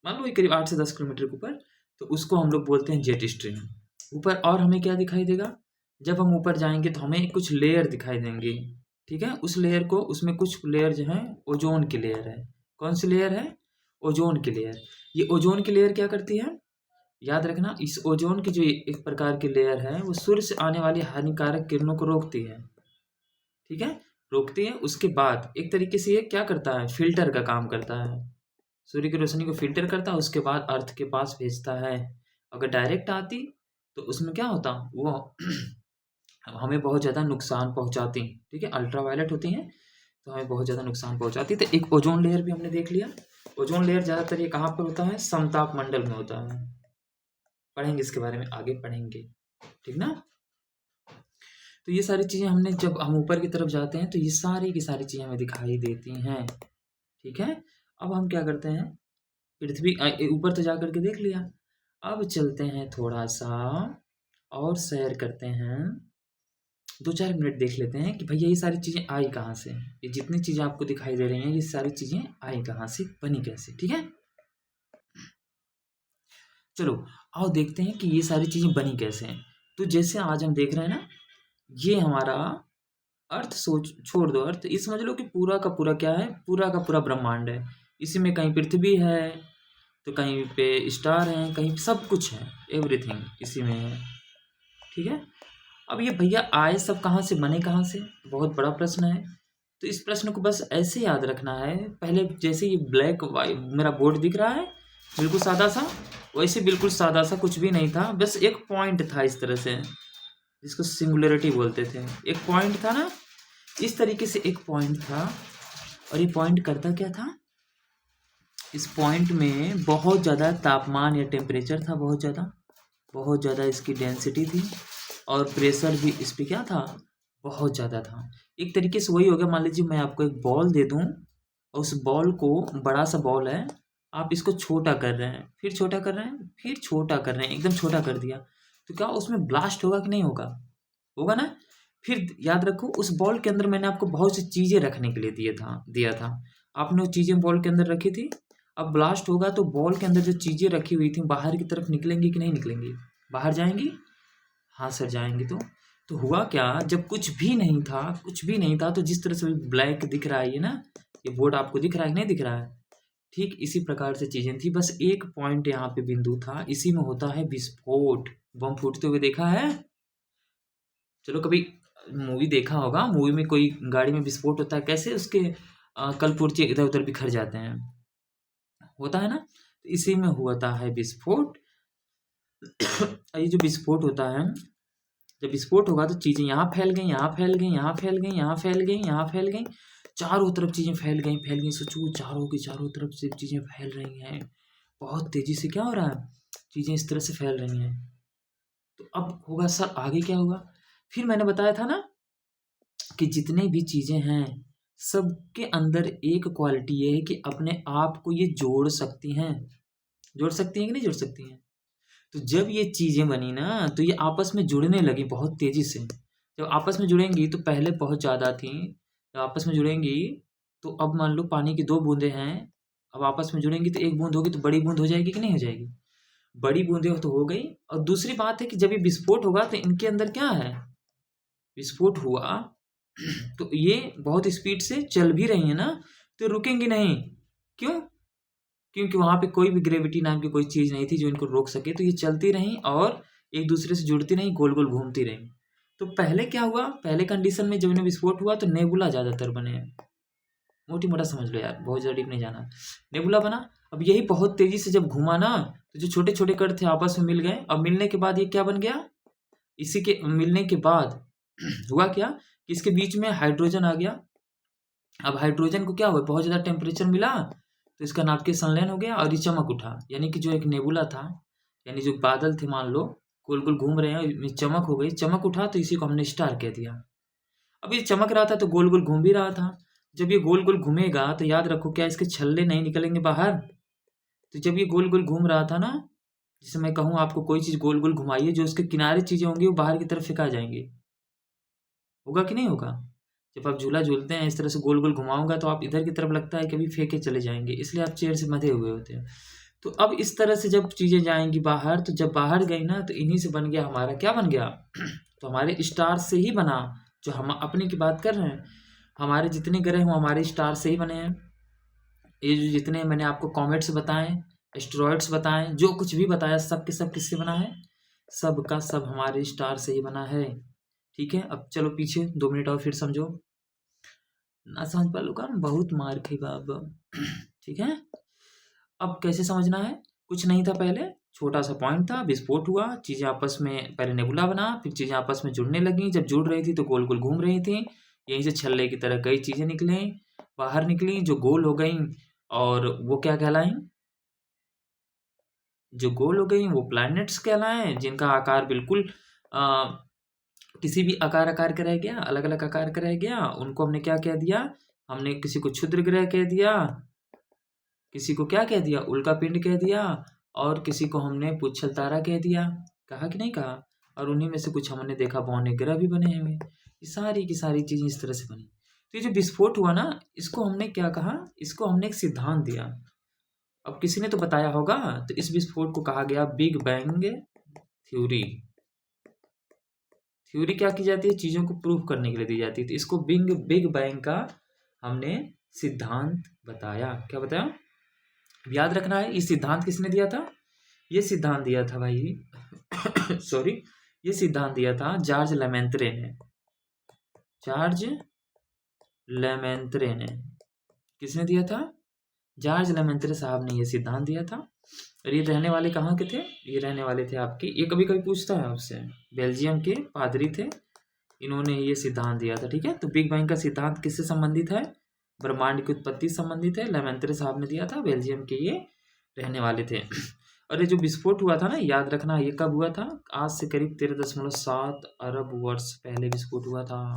मान लो ये करीब 8 से 10 किलोमीटर के ऊपर, तो उसको हम लोग बोलते हैं जेट स्ट्रीम। ऊपर और हमें क्या दिखाई देगा, जब हम ऊपर जाएंगे तो हमें कुछ लेयर दिखाई देंगे, ठीक है। उस लेयर को, उसमें कुछ लेयर जो है ओजोन की लेयर है। कौन सी लेयर है? ओजोन की लेयर। ये ओजोन की लेयर क्या करती है, याद रखना, इस ओजोन की जो एक प्रकार की लेयर है वो सूर्य से आने वाली हानिकारक किरणों को रोकती है, ठीक है, रोकती है। उसके बाद एक तरीके से ये क्या करता है, फिल्टर का काम करता है। सूर्य की रोशनी को फिल्टर करता है, उसके बाद अर्थ के पास भेजता है। अगर डायरेक्ट आती तो उसमें क्या होता, वो हमें बहुत ज़्यादा नुकसान पहुंचाती, ठीक है। अल्ट्रावायलेट होती हैं तो हमें बहुत ज़्यादा नुकसान पहुंचाती। तो एक ओजोन लेयर भी हमने देख लिया। ओजोन लेयर ज़्यादातर ये कहाँ पर होता है, समताप मंडल में होता है। पढ़ेंगे इसके बारे में, आगे पढ़ेंगे, ठीक ना। तो ये सारी चीज़ें हमने, जब हम ऊपर की तरफ जाते हैं तो ये सारी की सारी चीज़ें हमें दिखाई देती हैं, ठीक है। अब हम क्या करते हैं, पृथ्वी ऊपर तो जा करके देख लिया। अब चलते हैं थोड़ा सा और सैर करते हैं, 2-4 मिनट देख लेते हैं कि भैया ये सारी चीज़ें आई कहाँ से। ये जितनी चीज़ें आपको दिखाई दे रही हैं, ये सारी चीज़ें आई कहाँ से, बनी कैसे, ठीक है। चलो आओ देखते हैं कि ये सारी चीज़ें बनी कैसे हैं। तो जैसे आज हम देख रहे हैं ना, ये हमारा अर्थ, सोच छोड़ दो अर्थ, ये समझ लो कि पूरा का पूरा क्या है, पूरा का पूरा ब्रह्मांड है। इसी में कहीं पृथ्वी है तो कहीं पे स्टार हैं, कहीं सब कुछ है, एवरीथिंग इसी में है, ठीक है। अब ये भैया आए सब कहाँ से, बने कहाँ से, बहुत बड़ा प्रश्न है। तो इस प्रश्न को बस ऐसे याद रखना है। पहले जैसे ये ब्लैक वाइट मेरा बोर्ड दिख रहा है, बिल्कुल सादा सा, वैसे बिल्कुल सादा सा कुछ भी नहीं था, बस एक पॉइंट था इस तरह से, जिसको सिंगुलरिटी बोलते थे। एक पॉइंट था ना, इस तरीके से एक पॉइंट था। और ये पॉइंट करता क्या था, इस पॉइंट में बहुत ज़्यादा तापमान या टेम्परेचर था, बहुत ज़्यादा इसकी डेंसिटी थी, और प्रेशर भी इस पर क्या था, बहुत ज़्यादा था। एक तरीके से वही हो गया, मान लीजिए मैं आपको एक बॉल दे दूँ, और उस बॉल को, बड़ा सा बॉल है, आप इसको छोटा कर रहे हैं, फिर छोटा कर रहे हैं, फिर छोटा कर रहे हैं, एकदम छोटा कर दिया, तो क्या उसमें ब्लास्ट होगा कि नहीं होगा, होगा ना। फिर याद रखो, उस बॉल के अंदर मैंने आपको बहुत सी चीज़ें रखने के लिए दिया था। आपने वो चीज़ें बॉल के अंदर रखी थी, अब ब्लास्ट होगा तो बॉल के अंदर जो चीज़ें रखी हुई थी बाहर की तरफ निकलेंगी कि नहीं निकलेंगी? बाहर जाएंगी? हाँ सर जाएंगी। तो हुआ क्या, जब कुछ भी नहीं था, कुछ भी नहीं था, तो जिस तरह से ब्लैक दिख रहा है ये ना, ये बोर्ड आपको दिख रहा है कि नहीं दिख रहा है, ठीक इसी प्रकार से चीज़ें थी। बस एक पॉइंट यहाँ पे बिंदु था, इसी में होता है विस्फोट। बम फूटते हुए देखा है? चलो कभी मूवी देखा होगा, मूवी में कोई गाड़ी में विस्फोट होता है, कैसे उसके कलपुर्जे इधर उधर बिखर जाते हैं, होता है ना? तो इसी में होता है विस्फोट। ये जो विस्फोट होता है, जब विस्फोट होगा तो चीज़ें यहाँ फैल गई, यहाँ फैल गई, यहाँ फैल गई, यहाँ फैल गई, यहाँ फैल गई, चारों तरफ चीज़ें फैल गई, फैल गई। सोचो चारों की चारों तरफ से चीज़ें फैल रही हैं, बहुत तेज़ी से क्या हो रहा है, चीज़ें इस तरह से फैल रही हैं। तो अब होगा सर आगे क्या होगा? फिर मैंने बताया था ना कि जितने भी चीज़ें हैं सबके अंदर एक क्वालिटी ये है कि अपने आप को ये जोड़ सकती हैं। जोड़ सकती हैं कि नहीं जोड़ सकती हैं? तो जब ये चीज़ें बनी ना तो ये आपस में जुड़ने लगी बहुत तेज़ी से। जब आपस में जुड़ेंगी तो पहले बहुत ज़्यादा थी, जब आपस में जुड़ेंगी तो अब मान लो पानी की 2 बूँदें हैं, अब आपस में जुड़ेंगी तो 1 बूँद होगी तो बड़ी बूँद हो जाएगी कि नहीं हो जाएगी? बड़ी बूँदें तो हो गई। और दूसरी बात है कि जब ये विस्फोट होगा तो इनके अंदर क्या है, विस्फोट हुआ तो ये बहुत स्पीड से चल भी रही है ना, तो रुकेंगी नहीं। क्यों? क्योंकि वहाँ पे कोई भी ग्रेविटी नाम की कोई चीज़ नहीं थी जो इनको रोक सके, तो ये चलती रहीं और एक दूसरे से जुड़ती रहीं, गोल गोल घूमती रहीं। तो पहले क्या हुआ, पहले कंडीशन में जब इन्हें विस्फोट हुआ तो नेबुला ज़्यादातर बने हैं। मोटी मोटा समझ लो यार, बहुत ज़्यादा डीप नहीं जाना। नेबुला बना। अब यही बहुत तेज़ी से जब घूमा ना तो जो छोटे छोटे कण थे आपस में मिल गए। अब मिलने के बाद ये क्या बन गया, इसी के मिलने के बाद हुआ क्या कि इसके बीच में हाइड्रोजन आ गया। अब हाइड्रोजन को क्या हुआ, बहुत ज़्यादा टेम्परेचर मिला तो इसका नाभिकीय संलयन हो गया और ये चमक उठा। यानी कि जो एक नेबुला था, यानी जो बादल थे मान लो गोल गोल घूम रहे हैं, इसमें चमक हो गई, चमक उठा तो इसी को हमने स्टार कह दिया। अब ये चमक रहा था तो गोल गोल घूम भी रहा था। जब ये गोल गोल घूमेगा तो याद रखो क्या इसके छल्ले नहीं निकलेंगे बाहर? तो जब ये गोल गोल घूम रहा था ना, जैसे मैं कहूँ आपको कोई चीज़ गोल गोल घुमाइए, जो उसके किनारे चीज़ें होंगी वो बाहर की तरफ फेंका जाएंगी। होगा कि नहीं होगा? जब आप झूला झूलते हैं इस तरह से गोल गोल घुमाऊंगा तो आप इधर की तरफ लगता है कभी फेंके चले जाएंगे, इसलिए आप चेयर से बंधे हुए होते हैं। तो अब इस तरह से जब चीज़ें जाएंगी बाहर, तो जब बाहर गई ना तो इन्हीं से बन गया हमारा, क्या बन गया तो हमारे स्टार से ही बना। जो हम अपने की बात कर रहे हैं, हमारे जितने ग्रह हैं वो हमारे स्टार से ही बने हैं। ये जो जितने मैंने आपको कॉमेट्स बताएं, एस्ट्रॉयड्स बताएं, जो कुछ भी बताया सब के सब किससे बना है, सब का सब हमारे स्टार से ही बना है। ठीक है, अब चलो पीछे 2 मिनट और फिर समझो। ना समझ पा लो का बहुत मार खाई बाब। ठीक है, अब कैसे समझना है, कुछ नहीं था पहले, छोटा सा पॉइंट था, विस्फोट हुआ, चीज़ें आपस में पहले नेबुला बना, फिर चीज़ें आपस में जुड़ने लगी, जब जुड़ रही थी तो गोल गोल घूम रही थी, यहीं से छल्ले की तरह कई चीज़ें निकली, बाहर निकली जो गोल हो गई, और वो क्या कहलाई, जो गोल हो गई वो प्लैनेट्स कहलाएं, जिनका आकार बिल्कुल आ, किसी भी आकार आकार का रह गया, अलग अलग आकार का रह गया, उनको हमने क्या कह दिया, हमने किसी को क्षुद्र ग्रह कह दिया, किसी को क्या कह दिया, उल्का पिंड कह दिया, और किसी को हमने पुच्छल तारा कह दिया। कहा कि नहीं कहा? और उन्हीं में से कुछ हमने देखा बौने ग्रह भी बने हुए। ये सारी की सारी चीज़ें इस तरह से बनी। तो ये जो विस्फोट हुआ ना, इसको हमने क्या कहा, इसको हमने एक सिद्धांत दिया। अब किसी ने तो बताया होगा, तो इस विस्फोट को कहा गया बिग बैंग थ्योरी। थ्योरी क्या की जाती है, चीज़ों को प्रूव करने के लिए दी जाती है, तो इसको बिग बैंग का हमने सिद्धांत बताया। क्या बताया, याद रखना है। ये सिद्धांत किसने दिया था, ये सिद्धांत दिया था भाई सॉरी, ये सिद्धांत दिया था जॉर्ज लेमेंत्रे ने। जॉर्ज लेमेंत्रे ने, किसने दिया था, जॉर्ज लेमेंत्रे साहब ने ये सिद्धांत दिया था। और ये रहने वाले कहाँ के थे, ये रहने वाले थे आपके, ये कभी कभी पूछता है आपसे, बेल्जियम के पादरी थे, इन्होंने ये सिद्धांत दिया था। ठीक है, तो बिग बैंग का सिद्धांत किससे संबंधित है, ब्रह्मांड की उत्पत्ति संबंधित है, लेमेंत्रे साहब ने दिया था, बेल्जियम के ये रहने वाले थे। और ये जो विस्फोट हुआ था ना, याद रखना ये कब हुआ था, आज से करीब 13.7 अरब वर्ष पहले विस्फोट हुआ था।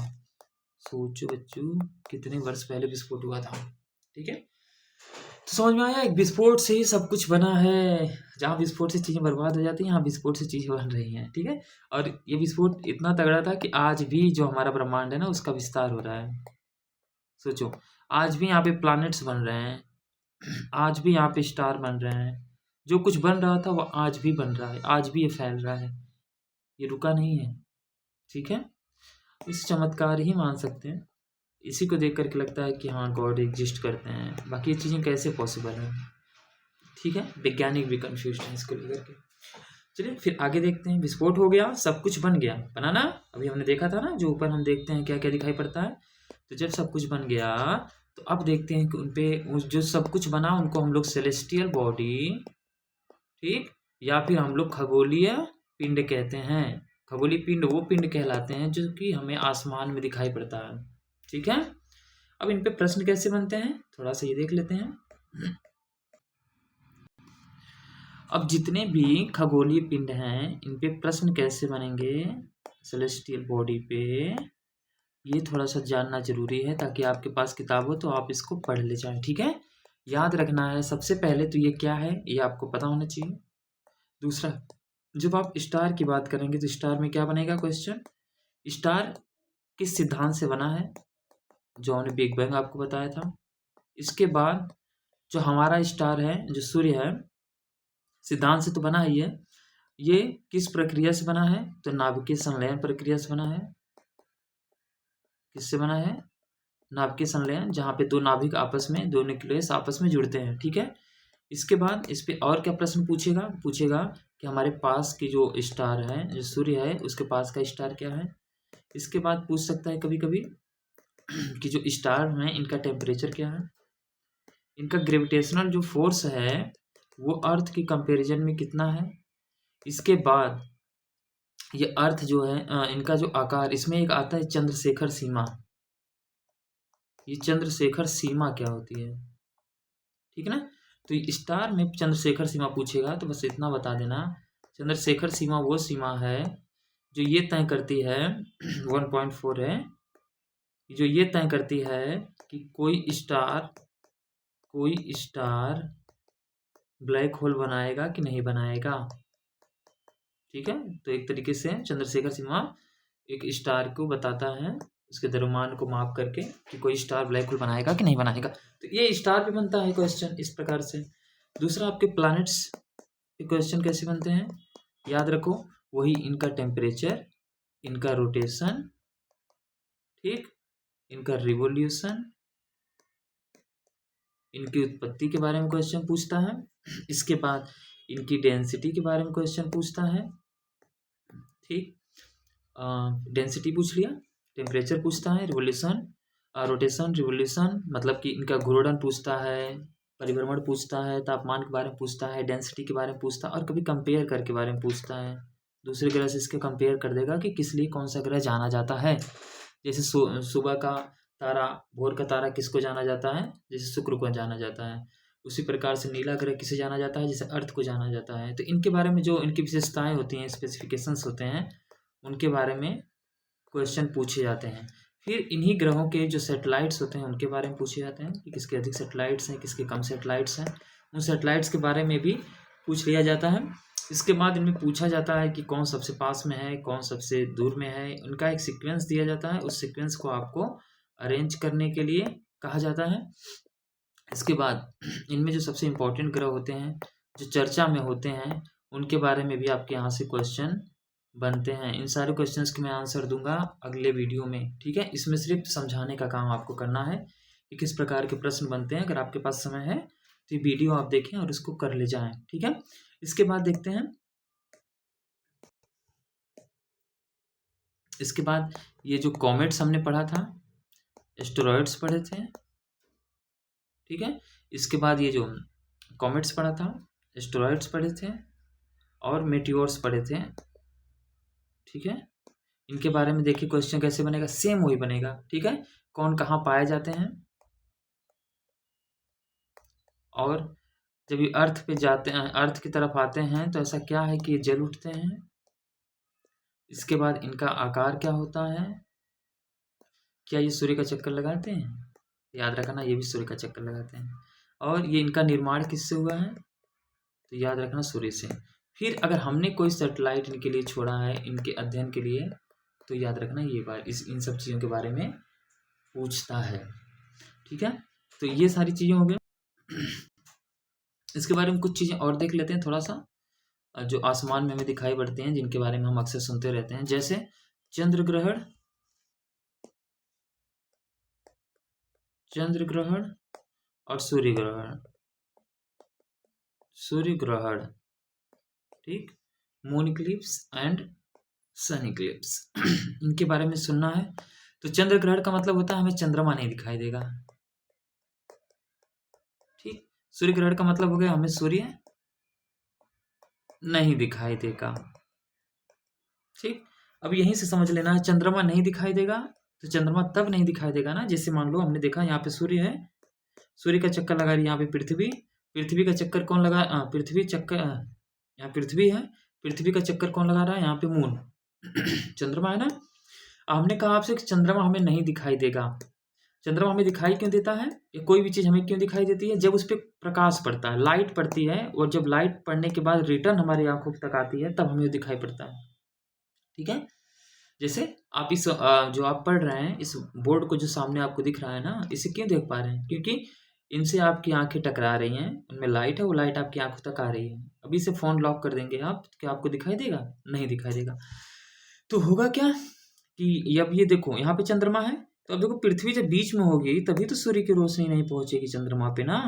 सोचो बच्चों कितने वर्ष पहले विस्फोट हुआ था। ठीक है, तो समझ में आया, एक विस्फोट से ही सब कुछ बना है। जहाँ विस्फोट से चीज़ें बर्बाद हो जाती हैं, यहाँ विस्फोट से चीज़ें बन रही हैं। ठीक है, और ये विस्फोट इतना तगड़ा था कि आज भी जो हमारा ब्रह्मांड है ना, उसका विस्तार हो रहा है। सोचो आज भी यहाँ पे प्लैनेट्स बन रहे हैं, आज भी यहाँ पे स्टार बन रहे हैं, जो कुछ बन रहा था वो आज भी बन रहा है, आज भी ये फैल रहा है, ये रुका नहीं है। ठीक है, इस चमत्कार ही मान सकते हैं। इसी को देख करके लगता है कि हाँ गॉड एग्जिस्ट करते हैं, बाकी ये चीज़ें कैसे पॉसिबल हैं। ठीक है, वैज्ञानिक भी कंफ्यूज हैं इसको लेकर के। चलिए फिर आगे देखते हैं। विस्फोट हो गया, सब कुछ बन गया, बनाना अभी हमने देखा था ना, जो ऊपर हम देखते हैं क्या क्या दिखाई पड़ता है। तो जब सब कुछ बन गया तो अब देखते हैं कि उनपे जो सब कुछ बना उनको हम लोग सेलेस्टियल बॉडी, ठीक, या फिर हम लोग खगोलीय पिंड कहते हैं। खगोलीय पिंड वो पिंड कहलाते हैं जो कि हमें आसमान में दिखाई पड़ता है। ठीक है, अब इन पे प्रश्न कैसे बनते हैं थोड़ा सा ये देख लेते हैं। अब जितने भी खगोलीय पिंड हैं इन पे प्रश्न कैसे बनेंगे सेलेस्टियल बॉडी पे, ये थोड़ा सा जानना जरूरी है, ताकि आपके पास किताब हो तो आप इसको पढ़ ले जाएं। ठीक है, याद रखना है सबसे पहले तो ये क्या है ये आपको पता होना चाहिए। दूसरा, जब आप स्टार की बात करेंगे तो स्टार में क्या बनेगा क्वेश्चन, स्टार किस सिद्धांत से बना है, जो हमने बिग बैंग आपको बताया था। इसके बाद जो हमारा स्टार है, जो सूर्य है, सिद्धांत से तो बना ही है, ये किस प्रक्रिया से बना है, तो नाभिकीय संलयन प्रक्रिया से बना है। किससे बना है, नाभिकीय संलयन, जहाँ पे दो नाभिक आपस में, दो न्यूक्लियस आपस में जुड़ते हैं। ठीक है, इसके बाद इस पे और क्या प्रश्न पूछेगा, पूछेगा कि हमारे पास की जो स्टार है, जो सूर्य है, उसके पास का स्टार क्या है। इसके बाद पूछ सकता है कभी कभी कि जो स्टार हैं इनका टेम्परेचर क्या है, इनका ग्रेविटेशनल जो फोर्स है वो अर्थ की कंपैरिजन में कितना है। इसके बाद ये अर्थ जो है इनका जो आकार, इसमें एक आता है चंद्रशेखर सीमा, ये चंद्रशेखर सीमा क्या होती है। ठीक है ना, तो ये स्टार में चंद्रशेखर सीमा पूछेगा तो बस इतना बता देना, चंद्रशेखर सीमा वो सीमा है जो ये तय करती है 1.4 है, जो ये तय करती है कि कोई स्टार ब्लैक होल बनाएगा कि नहीं बनाएगा। ठीक है, तो एक तरीके से चंद्रशेखर सीमा एक स्टार को बताता है, उसके द्रव्यमान को माप करके कि कोई स्टार ब्लैक होल बनाएगा कि नहीं बनाएगा। तो ये स्टार पे बनता है क्वेश्चन इस प्रकार से। दूसरा, आपके प्लैनेट्स के क्वेश्चन कैसे बनते हैं, याद रखो, वही इनका टेम्परेचर, इनका रोटेशन, ठीक, इनका रिवोल्यूशन, इनकी उत्पत्ति के बारे में क्वेश्चन पूछता है। इसके बाद इनकी डेंसिटी के बारे में क्वेश्चन पूछता है। ठीक, डेंसिटी पूछ लिया, टेम्परेचर पूछता है, रिवोल्यूशन, रोटेशन, रिवोल्यूशन मतलब कि इनका घूर्णन पूछता है, परिभ्रमण पूछता है, तापमान के बारे में पूछता है, डेंसिटी के बारे में पूछता है, और कभी कंपेयर करके बारे में पूछता है। दूसरे ग्रह से इसके कंपेयर कर देगा कि किस लिए कौन सा ग्रह जाना जाता है। जैसे सुबह का तारा, भोर का तारा किसको जाना जाता है, जैसे शुक्र को जाना जाता है। उसी प्रकार से नीला ग्रह किसे जाना जाता है, जैसे अर्थ को जाना जाता है। तो इनके बारे में जो इनकी विशेषताएं होती हैं, स्पेसिफिकेशंस होते हैं, उनके बारे में क्वेश्चन पूछे जाते हैं। फिर इन्हीं ग्रहों के जो सैटेलाइट्स होते हैं उनके बारे में पूछे जाते हैं कि किसके अधिक सैटेलाइट्स हैं, किसके कम सैटेलाइट्स हैं। उन सैटेलाइट्स के बारे में भी पूछ लिया जाता है। इसके बाद इनमें पूछा जाता है कि कौन सबसे पास में है, कौन सबसे दूर में है। उनका एक सीक्वेंस दिया जाता है, उस सीक्वेंस को आपको अरेंज करने के लिए कहा जाता है। इसके बाद इनमें जो सबसे इम्पोर्टेंट ग्रह होते हैं, जो चर्चा में होते हैं, उनके बारे में भी आपके यहाँ से क्वेश्चन बनते हैं। इन सारे क्वेश्चंस के मैं आंसर दूंगा अगले वीडियो में। ठीक है, इसमें सिर्फ समझाने का काम आपको करना है कि किस प्रकार के प्रश्न बनते हैं। अगर आपके पास समय है तो ये वीडियो आप देखें और इसको कर ले जाएं। ठीक है, इसके बाद देखते हैं, इसके बाद ये जो कॉमेट्स हमने पढ़ा था, एस्टेरॉइड्स पढ़े थे। ठीक है, इसके बाद ये जो कॉमेट्स पढ़ा था, एस्टेरॉइड्स पढ़े थे, और मेटियोर्स पढ़े थे। ठीक है, इनके बारे में देखिए क्वेश्चन कैसे बनेगा, सेम वही बनेगा। ठीक है, कौन कहाँ पाए जाते हैं, और जब ये अर्थ पे जाते हैं, अर्थ की तरफ आते हैं, तो ऐसा क्या है कि ये जल उठते हैं। इसके बाद इनका आकार क्या होता है, क्या ये सूर्य का चक्कर लगाते हैं, याद रखना ये भी सूर्य का चक्कर लगाते हैं। और ये इनका निर्माण किससे हुआ है, तो याद रखना सूर्य से। फिर अगर हमने कोई सैटेलाइट इनके लिए छोड़ा है, इनके अध्ययन के लिए, तो याद रखना ये बार इन सब चीज़ों के बारे में पूछता है। ठीक है, तो ये सारी चीज़ें हो गई। इसके बारे में कुछ चीज़ें और देख लेते हैं थोड़ा सा, जो आसमान में हमें दिखाई पड़ती हैं, जिनके बारे में हम अक्सर सुनते रहते हैं, जैसे चंद्र ग्रहण, चंद्र ग्रहण और सूर्य ग्रहण, सूर्य ग्रहण, ठीक, moon eclipse and sun eclipse. इनके बारे में सुनना है। तो चंद्र ग्रहण का मतलब होता है हमें चंद्रमा नहीं दिखाई देगा, ठीक। सूर्य ग्रहण का मतलब हो गया हमें सूर्य नहीं दिखाई देगा, ठीक। अब यहीं से समझ लेना है, चंद्रमा नहीं दिखाई देगा, तो चंद्रमा तब नहीं दिखाई देगा ना, जैसे मान लो हमने देखा यहाँ पे सूर्य है, सूर्य का चक्कर लगा रही है यहाँ पे पृथ्वी, पृथ्वी का चक्कर कौन लगा, पृथ्वी चक्कर, यहाँ पृथ्वी है, पृथ्वी का चक्कर कौन लगा रहा है, यहाँ पे मून, चंद्रमा है ना। हमने कहा आपसे कि चंद्रमा हमें नहीं दिखाई देगा। चंद्रमा हमें दिखाई क्यों देता है, या कोई भी चीज़ हमें क्यों दिखाई देती है, जब उस पर प्रकाश पड़ता है, लाइट पड़ती है, और जब लाइट पड़ने के बाद रिटर्न हमारी आंखों तक आती है, तब हमें दिखाई पड़ता है, ठीक है। जैसे आप इस जो आप पढ़ रहे हैं, इस बोर्ड को जो सामने आपको दिख रहा है ना, इसे क्यों देख पा रहे हैं, क्योंकि इनसे आपकी आंखें टकरा रही हैं, उनमें लाइट है, वो लाइट आपकी आंखों तक आ रही है। अभी से फ़ोन लॉक कर देंगे आप, क्या आपको दिखाई देगा, नहीं दिखाई देगा। तो होगा क्या कि अब ये देखो यहाँ पे चंद्रमा है, तो अब देखो पृथ्वी जब बीच में होगी तभी तो सूर्य की रोशनी नहीं पहुंचेगी चंद्रमा पे ना।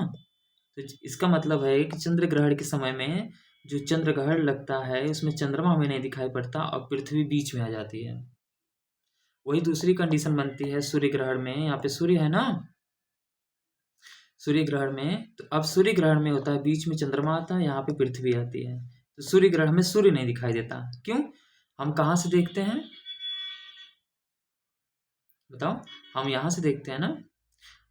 तो इसका मतलब है कि चंद्र ग्रहण के समय में जो चंद्र ग्रहण लगता है उसमें चंद्रमा हमें नहीं दिखाई पड़ता और पृथ्वी बीच में आ जाती है। वही दूसरी कंडीशन बनती है सूर्य ग्रहण में, यहाँ पे सूर्य है ना, सूर्य ग्रहण में, तो अब सूर्य ग्रहण में होता है बीच में चंद्रमा आता है, यहाँ पे पृथ्वी आती है, तो सूर्य ग्रहण में सूर्य नहीं दिखाई देता। क्यों, हम कहाँ से देखते हैं बताओ, हम यहाँ से देखते हैं ना,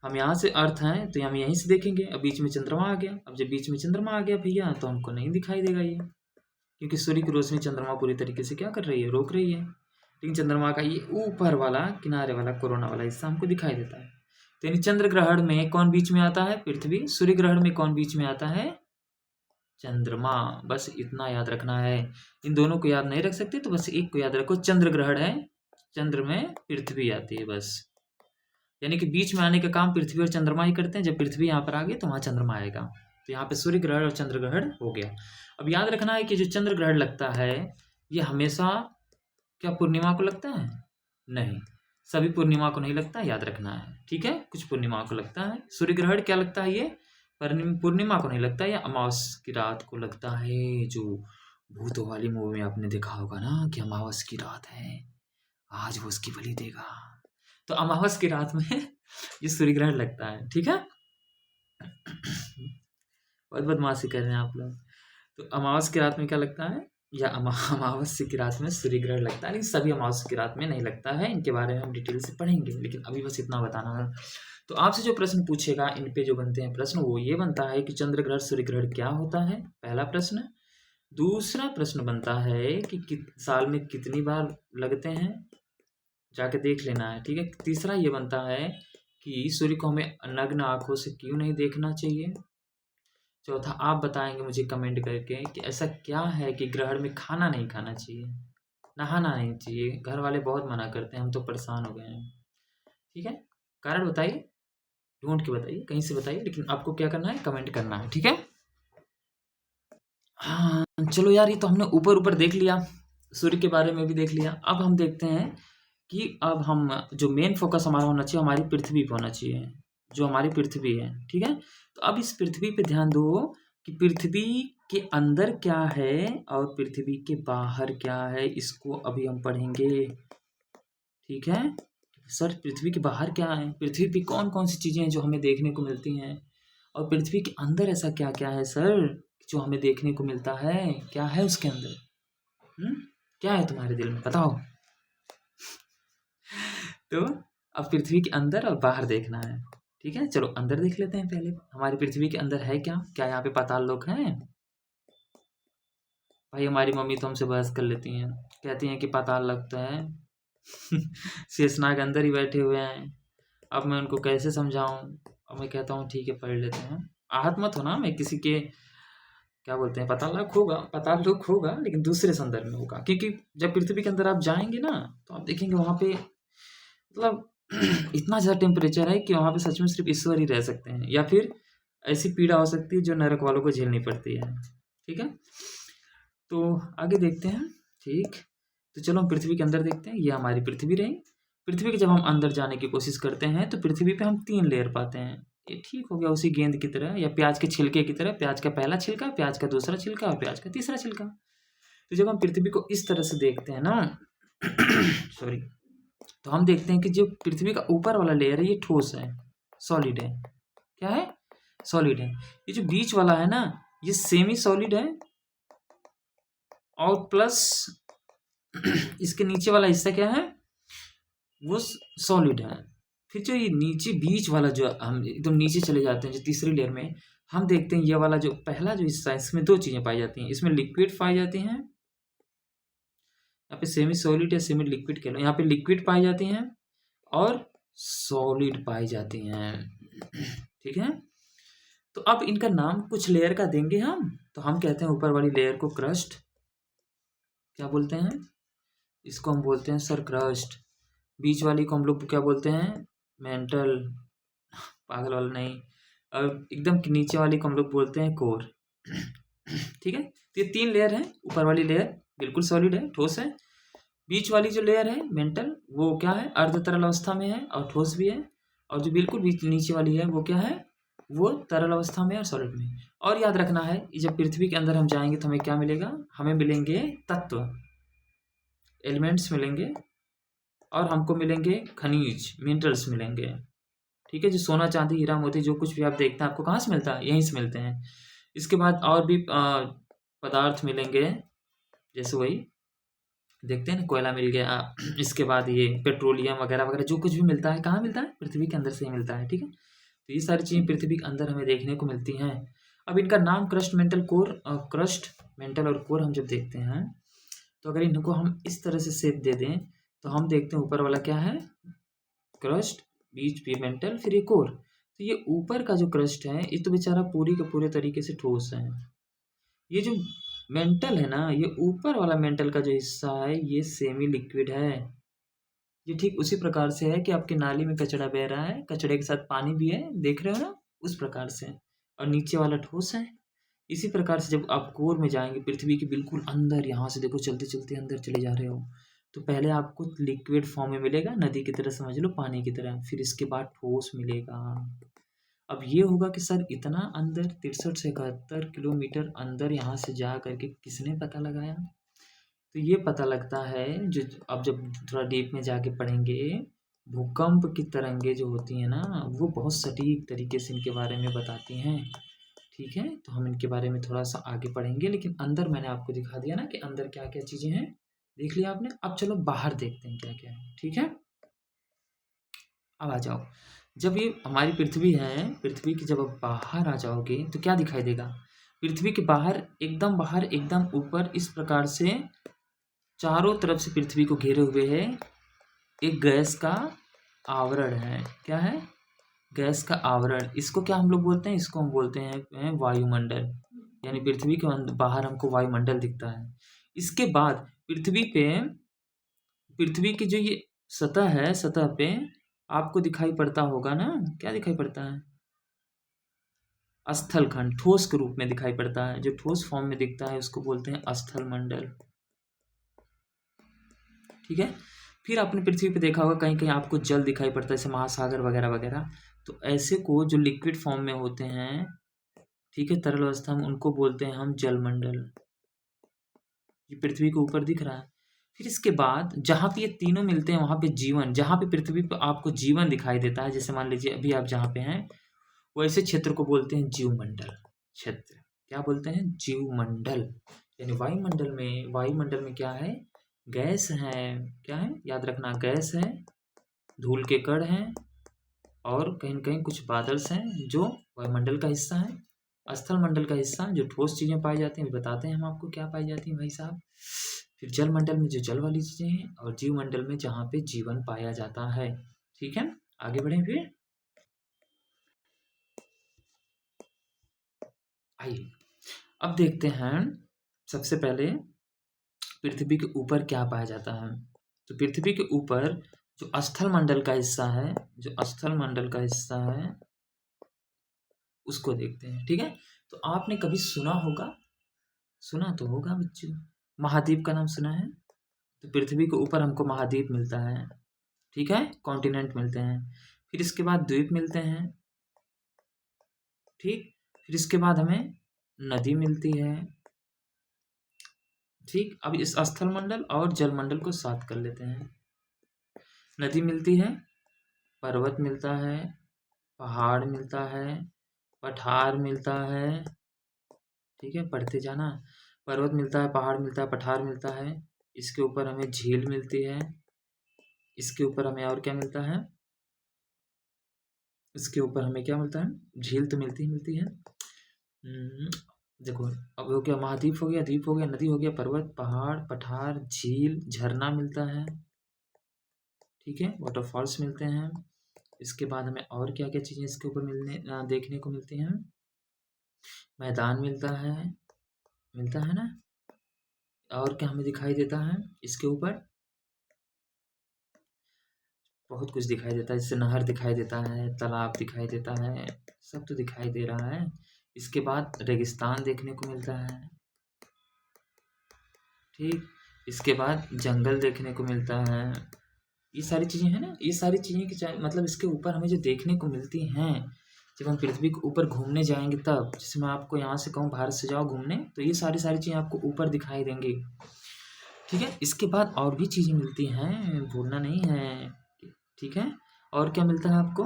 हम यहाँ से अर्थ हैं तो हम यहीं से देखेंगे। अब बीच में चंद्रमा आ गया, अब जब बीच में चंद्रमा आ गया भैया तो हमको नहीं दिखाई देगा ये, क्योंकि सूर्य की रोशनी चंद्रमा पूरी तरीके से क्या कर रही है, रोक रही है। लेकिन चंद्रमा का ये ऊपर वाला किनारे वाला कोरोना वाला हिस्सा हमको दिखाई देता है। तो यानी चंद्र ग्रहण में कौन बीच में आता है, पृथ्वी। सूर्य ग्रहण में कौन बीच में आता है, चंद्रमा। बस इतना याद रखना है, इन दोनों को याद नहीं रख सकते तो बस एक को याद रखो, चंद्र ग्रहण है, चंद्र में पृथ्वी आती है बस। यानी कि बीच में आने का काम पृथ्वी और चंद्रमा ही करते हैं। जब पृथ्वी यहाँ पर आ गई तो वहाँ चंद्रमा आएगा। तो यहाँ पे सूर्य ग्रहण और चंद्र ग्रहण हो गया। अब याद रखना है कि जो चंद्र ग्रहण लगता है ये हमेशा क्या पूर्णिमा को लगता है, नहीं, सभी पूर्णिमा को नहीं लगता, याद रखना है, ठीक है। कुछ पूर्णिमा को लगता है। सूर्य ग्रहण क्या लगता है, ये पूर्णिमा को नहीं लगता, या अमावस की रात को लगता है। जो भूतों वाली मूवी में आपने देखा होगा ना कि अमावस की रात है, आज वो उसकी बलि देगा, तो अमावस की रात में ये सूर्य ग्रहण लगता है, ठीक है। बहुत बदमाशी कर रहे हैं आप लोग। तो अमावस की रात में क्या लगता है, या अमावस्या की रात में सूर्य ग्रहण लगता है, लेकिन सभी अमावस्या की रात में नहीं लगता है। इनके बारे में हम डिटेल से पढ़ेंगे, लेकिन अभी बस इतना बताना है। तो आपसे जो प्रश्न पूछेगा इन पे जो बनते हैं प्रश्न, वो ये बनता है कि चंद्र ग्रहण सूर्य ग्रहण क्या होता है, पहला प्रश्न। दूसरा प्रश्न बनता है कि साल में कितनी बार लगते हैं, जाके देख लेना है, ठीक है। तीसरा ये बनता है कि सूर्य को हमें नग्न आंखों से क्यों नहीं देखना चाहिए। चौथा आप बताएंगे मुझे कमेंट करके कि ऐसा क्या है कि ग्रहण में खाना नहीं खाना चाहिए, नहाना नहीं चाहिए, घर वाले बहुत मना करते हैं, हम तो परेशान हो गए हैं, ठीक है। कारण बताइए, ढूंढ के बताइए, कहीं से बताइए, लेकिन आपको क्या करना है, कमेंट करना है, ठीक है। हाँ चलो यार, ये तो हमने ऊपर ऊपर देख लिया, सूर्य के बारे में भी देख लिया। अब हम देखते हैं कि अब हम जो मेन फोकस हमारा होना चाहिए हमारी पृथ्वी पे होना चाहिए, जो हमारी पृथ्वी है, ठीक है। तो अब इस पृथ्वी पे ध्यान दो कि पृथ्वी के अंदर क्या है और पृथ्वी के बाहर क्या है, इसको अभी हम पढ़ेंगे, ठीक है। सर पृथ्वी के बाहर क्या है, पृथ्वी पे कौन कौन सी चीज़ें हैं जो हमें देखने को मिलती हैं, और पृथ्वी के अंदर ऐसा क्या क्या है सर जो हमें देखने को मिलता है, क्या है उसके अंदर, क्या है तुम्हारे दिल में बताओ। तो अब पृथ्वी के अंदर और बाहर देखना है, ठीक है। चलो अंदर देख लेते हैं पहले, हमारी पृथ्वी के अंदर है क्या, क्या यहाँ पे पाताल लोक हैं। भाई हमारी मम्मी तो हमसे बहस कर लेती हैं, कहती हैं कि पाताल लगता है शेषनाग अंदर ही बैठे हुए हैं। अब मैं उनको कैसे समझाऊं, अब मैं कहता हूँ ठीक है पढ़ लेते हैं, आहत मत होना, मैं किसी के क्या बोलते हैं पाताल लोक होगा लेकिन दूसरे संदर्भ में होगा, क्योंकि जब पृथ्वी के अंदर आप जाएंगे ना तो आप देखेंगे वहाँ पे मतलब इतना ज़्यादा टेम्परेचर है कि वहाँ पे सच में सिर्फ ईश्वर ही रह सकते हैं, या फिर ऐसी पीड़ा हो सकती है जो नरक वालों को झेलनी पड़ती है। ठीक है, तो आगे देखते हैं। ठीक, तो चलो हम पृथ्वी के अंदर देखते हैं। ये हमारी पृथ्वी रही। पृथ्वी के जब हम अंदर जाने की कोशिश करते हैं तो पृथ्वी पे हम 3 लेयर पाते हैं। ये ठीक हो गया उसी गेंद की तरह या प्याज के छिलके की तरह। प्याज का पहला छिलका, प्याज का दूसरा छिलका और प्याज का तीसरा छिलका। तो जब हम पृथ्वी को इस तरह से देखते हैं ना सॉरी, तो हम देखते हैं कि जो पृथ्वी का ऊपर वाला लेयर है ये ठोस है, सॉलिड है। क्या है? सॉलिड है। ये जो बीच वाला है ना ये सेमी सॉलिड है और प्लस इसके नीचे वाला हिस्सा क्या है? वो सॉलिड है। फिर जो ये नीचे बीच वाला जो हम एकदम नीचे चले जाते हैं जो तीसरी लेयर में, हम देखते हैं ये वाला जो पहला जो हिस्सा है इसमें 2 चीजें पाई जाती हैं। इसमें लिक्विड पाई जाती हैं, यहाँ पे सेमी सॉलिड या सेमी लिक्विड कह लो, यहाँ पे लिक्विड पाई जाती हैं और सॉलिड पाई जाती हैं। ठीक है, तो अब इनका नाम कुछ लेयर का देंगे हम। तो हम कहते हैं ऊपर वाली लेयर को क्रस्ट। क्या बोलते हैं? इसको हम बोलते हैं सर क्रस्ट। बीच वाली को हम लोग क्या बोलते हैं? मेंटल। पागल वाला नहीं। और एकदम नीचे वाली को हम लोग बोलते हैं कोर। ठीक है, तो ये 3 लेयर है। ऊपर वाली लेयर बिल्कुल सॉलिड है, ठोस है। बीच वाली जो लेयर है मेंटल, वो क्या है? अर्ध तरल अवस्था में है और ठोस भी है। और जो बिल्कुल बीच नीचे वाली है वो क्या है? वो तरल अवस्था में और सॉलिड में। और याद रखना है जब पृथ्वी के अंदर हम जाएंगे तो हमें क्या मिलेगा? हमें मिलेंगे तत्व, एलिमेंट्स मिलेंगे और हमको मिलेंगे खनिज, मिनरल्स मिलेंगे। ठीक है, जो सोना चांदी हीरा मोती जो कुछ भी आप देखते हैं आपको कहाँ से मिलता है? यहीं से मिलते हैं। इसके बाद और भी पदार्थ मिलेंगे, जैसे वही देखते हैं ना, कोयला मिल गया। इसके बाद ये पेट्रोलियम वगैरह वगैरह जो कुछ भी मिलता है कहाँ मिलता है? पृथ्वी के अंदर से ही मिलता है। ठीक है, तो ये सारी चीज़ें पृथ्वी के अंदर हमें देखने को मिलती हैं। अब इनका नाम crust, mental, core, crust, mental और कोर हम जब देखते हैं तो अगर इनको हम इस तरह से शेप दे दें तो हम देखते हैं ऊपर वाला क्या है? क्रस्ट, बीच पे मेंटल, फिर ये कोर। तो ये ऊपर का जो क्रस्ट है ये तो बेचारा पूरी के पूरे तरीके से ठोस है। ये जो मेंटल है ना, ये ऊपर वाला मेंटल का जो हिस्सा है ये सेमी लिक्विड है। ये ठीक उसी प्रकार से है कि आपकी नाली में कचड़ा बह रहा है, कचड़े के साथ पानी भी है, देख रहे हो ना, उस प्रकार से। और नीचे वाला ठोस है। इसी प्रकार से जब आप कोर में जाएंगे पृथ्वी के बिल्कुल अंदर, यहाँ से देखो चलते चलते अंदर चले जा रहे हो, तो पहले आपको लिक्विड फॉर्म में मिलेगा, नदी की तरह समझ लो, पानी की तरह। फिर इसके बाद ठोस मिलेगा। अब ये होगा कि सर इतना अंदर 63 से 71 किलोमीटर अंदर यहाँ से जा करके किसने पता लगाया? तो ये पता लगता है जो अब जब थोड़ा डीप में जाके पढ़ेंगे, भूकंप की तरंगे जो होती हैं ना वो बहुत सटीक तरीके से इनके बारे में बताती हैं। ठीक है, तो हम इनके बारे में थोड़ा सा आगे पढ़ेंगे, लेकिन अंदर मैंने आपको दिखा दिया ना कि अंदर क्या क्या चीज़ें हैं, देख लिया आपने। अब चलो बाहर देखते हैं क्या क्या है। ठीक है, अब आ जाओ। जब ये हमारी पृथ्वी है, पृथ्वी की जब आप बाहर आ जाओगे तो क्या दिखाई देगा? पृथ्वी के बाहर, एकदम ऊपर इस प्रकार से चारों तरफ से पृथ्वी को घेरे हुए है एक गैस का आवरण है। क्या है? गैस का आवरण। इसको क्या हम लोग बोलते हैं? इसको हम बोलते हैं वायुमंडल। यानी पृथ्वी के बाहर हमको वायुमंडल दिखता है। इसके बाद पृथ्वी की जो ये सतह है, सतह पे आपको दिखाई पड़ता होगा ना, क्या दिखाई पड़ता है? स्थल खंड, ठोस के रूप में दिखाई पड़ता है। जो ठोस फॉर्म में दिखता है उसको बोलते हैं स्थल मंडल। ठीक है, फिर आपने पृथ्वी पे देखा होगा कहीं कहीं आपको जल दिखाई पड़ता है, जैसे महासागर वगैरह वगैरह। तो ऐसे को जो लिक्विड फॉर्म में होते हैं, ठीक है, तरल अवस्था में, उनको बोलते हैं हम जलमंडल। ये पृथ्वी के ऊपर दिख रहा है। फिर इसके बाद जहाँ पे ये तीनों मिलते हैं वहाँ पे जीवन, जहाँ पे पृथ्वी पे आपको जीवन दिखाई देता है, जैसे मान लीजिए अभी आप जहाँ पे हैं वैसे क्षेत्र को बोलते हैं जीवमंडल क्षेत्र। क्या बोलते हैं? जीवमंडल। यानी वायुमंडल में क्या है? गैस है। क्या है? याद रखना, गैस है, धूल के कण हैं और कहीं न कहीं कुछ बादल्स हैं जो वायुमंडल का हिस्सा है। स्थल मंडल का हिस्सा जो ठोस चीज़ें पाई जाती हैं, बताते हैं हम आपको क्या पाई जाती हैं भाई साहब। फिर जल मंडल में जो जल वाली चीज़ें हैं और जीव मंडल में जहाँ पे जीवन पाया जाता है। ठीक है, आगे बढ़ें फिर। आइए अब देखते हैं सबसे पहले पृथ्वी के ऊपर क्या पाया जाता है। तो पृथ्वी के ऊपर जो स्थल मंडल का हिस्सा है, जो स्थल मंडल का हिस्सा है उसको देखते हैं। ठीक है, तो आपने कभी सुना होगा, सुना तो होगा बच्चों, महाद्वीप का नाम सुना है? तो पृथ्वी के ऊपर हमको महाद्वीप मिलता है, ठीक है, कॉन्टिनेंट मिलते हैं। फिर इसके बाद द्वीप मिलते हैं, ठीक। फिर इसके बाद हमें नदी मिलती है, ठीक। अब इस स्थल मंडल और जल मंडल को साथ कर लेते हैं। नदी मिलती है, पर्वत मिलता है, पहाड़ मिलता है, पठार मिलता है, ठीक है, पढ़ते जाना। पर्वत मिलता है, पहाड़ मिलता है, पठार मिलता है। इसके ऊपर हमें झील मिलती है। इसके ऊपर हमें और क्या मिलता है? इसके ऊपर हमें क्या मिलता है? झील तो मिलती ही मिलती है। देखो, अब हो गया महाद्वीप, हो गया द्वीप, हो गया नदी, हो गया पर्वत, पहाड़, पठार, झील, झरना मिलता है, ठीक है, वाटरफॉल्स मिलते हैं। इसके बाद हमें और क्या क्या चीज़ें इसके ऊपर देखने को मिलती हैं? मैदान मिलता है ना। और क्या हमें दिखाई देता है इसके ऊपर? बहुत कुछ दिखाई देता है, जैसे नहर दिखाई देता है, तालाब दिखाई देता है, सब तो दिखाई दे रहा है। इसके बाद रेगिस्तान देखने को मिलता है, ठीक। इसके बाद जंगल देखने को मिलता है। ये सारी चीज़ें हैं ना, ये सारी चीज़ें की मतलब इसके ऊपर हमें जो देखने को मिलती हैं, जब हम पृथ्वी के ऊपर घूमने जाएंगे तब, जैसे मैं आपको यहाँ से कहूँ भारत से जाओ घूमने, तो ये सारी सारी चीज़ें आपको ऊपर दिखाई देंगी, ठीक है। इसके बाद और भी चीज़ें मिलती हैं, भूलना नहीं है, ठीक है। और क्या मिलता है आपको?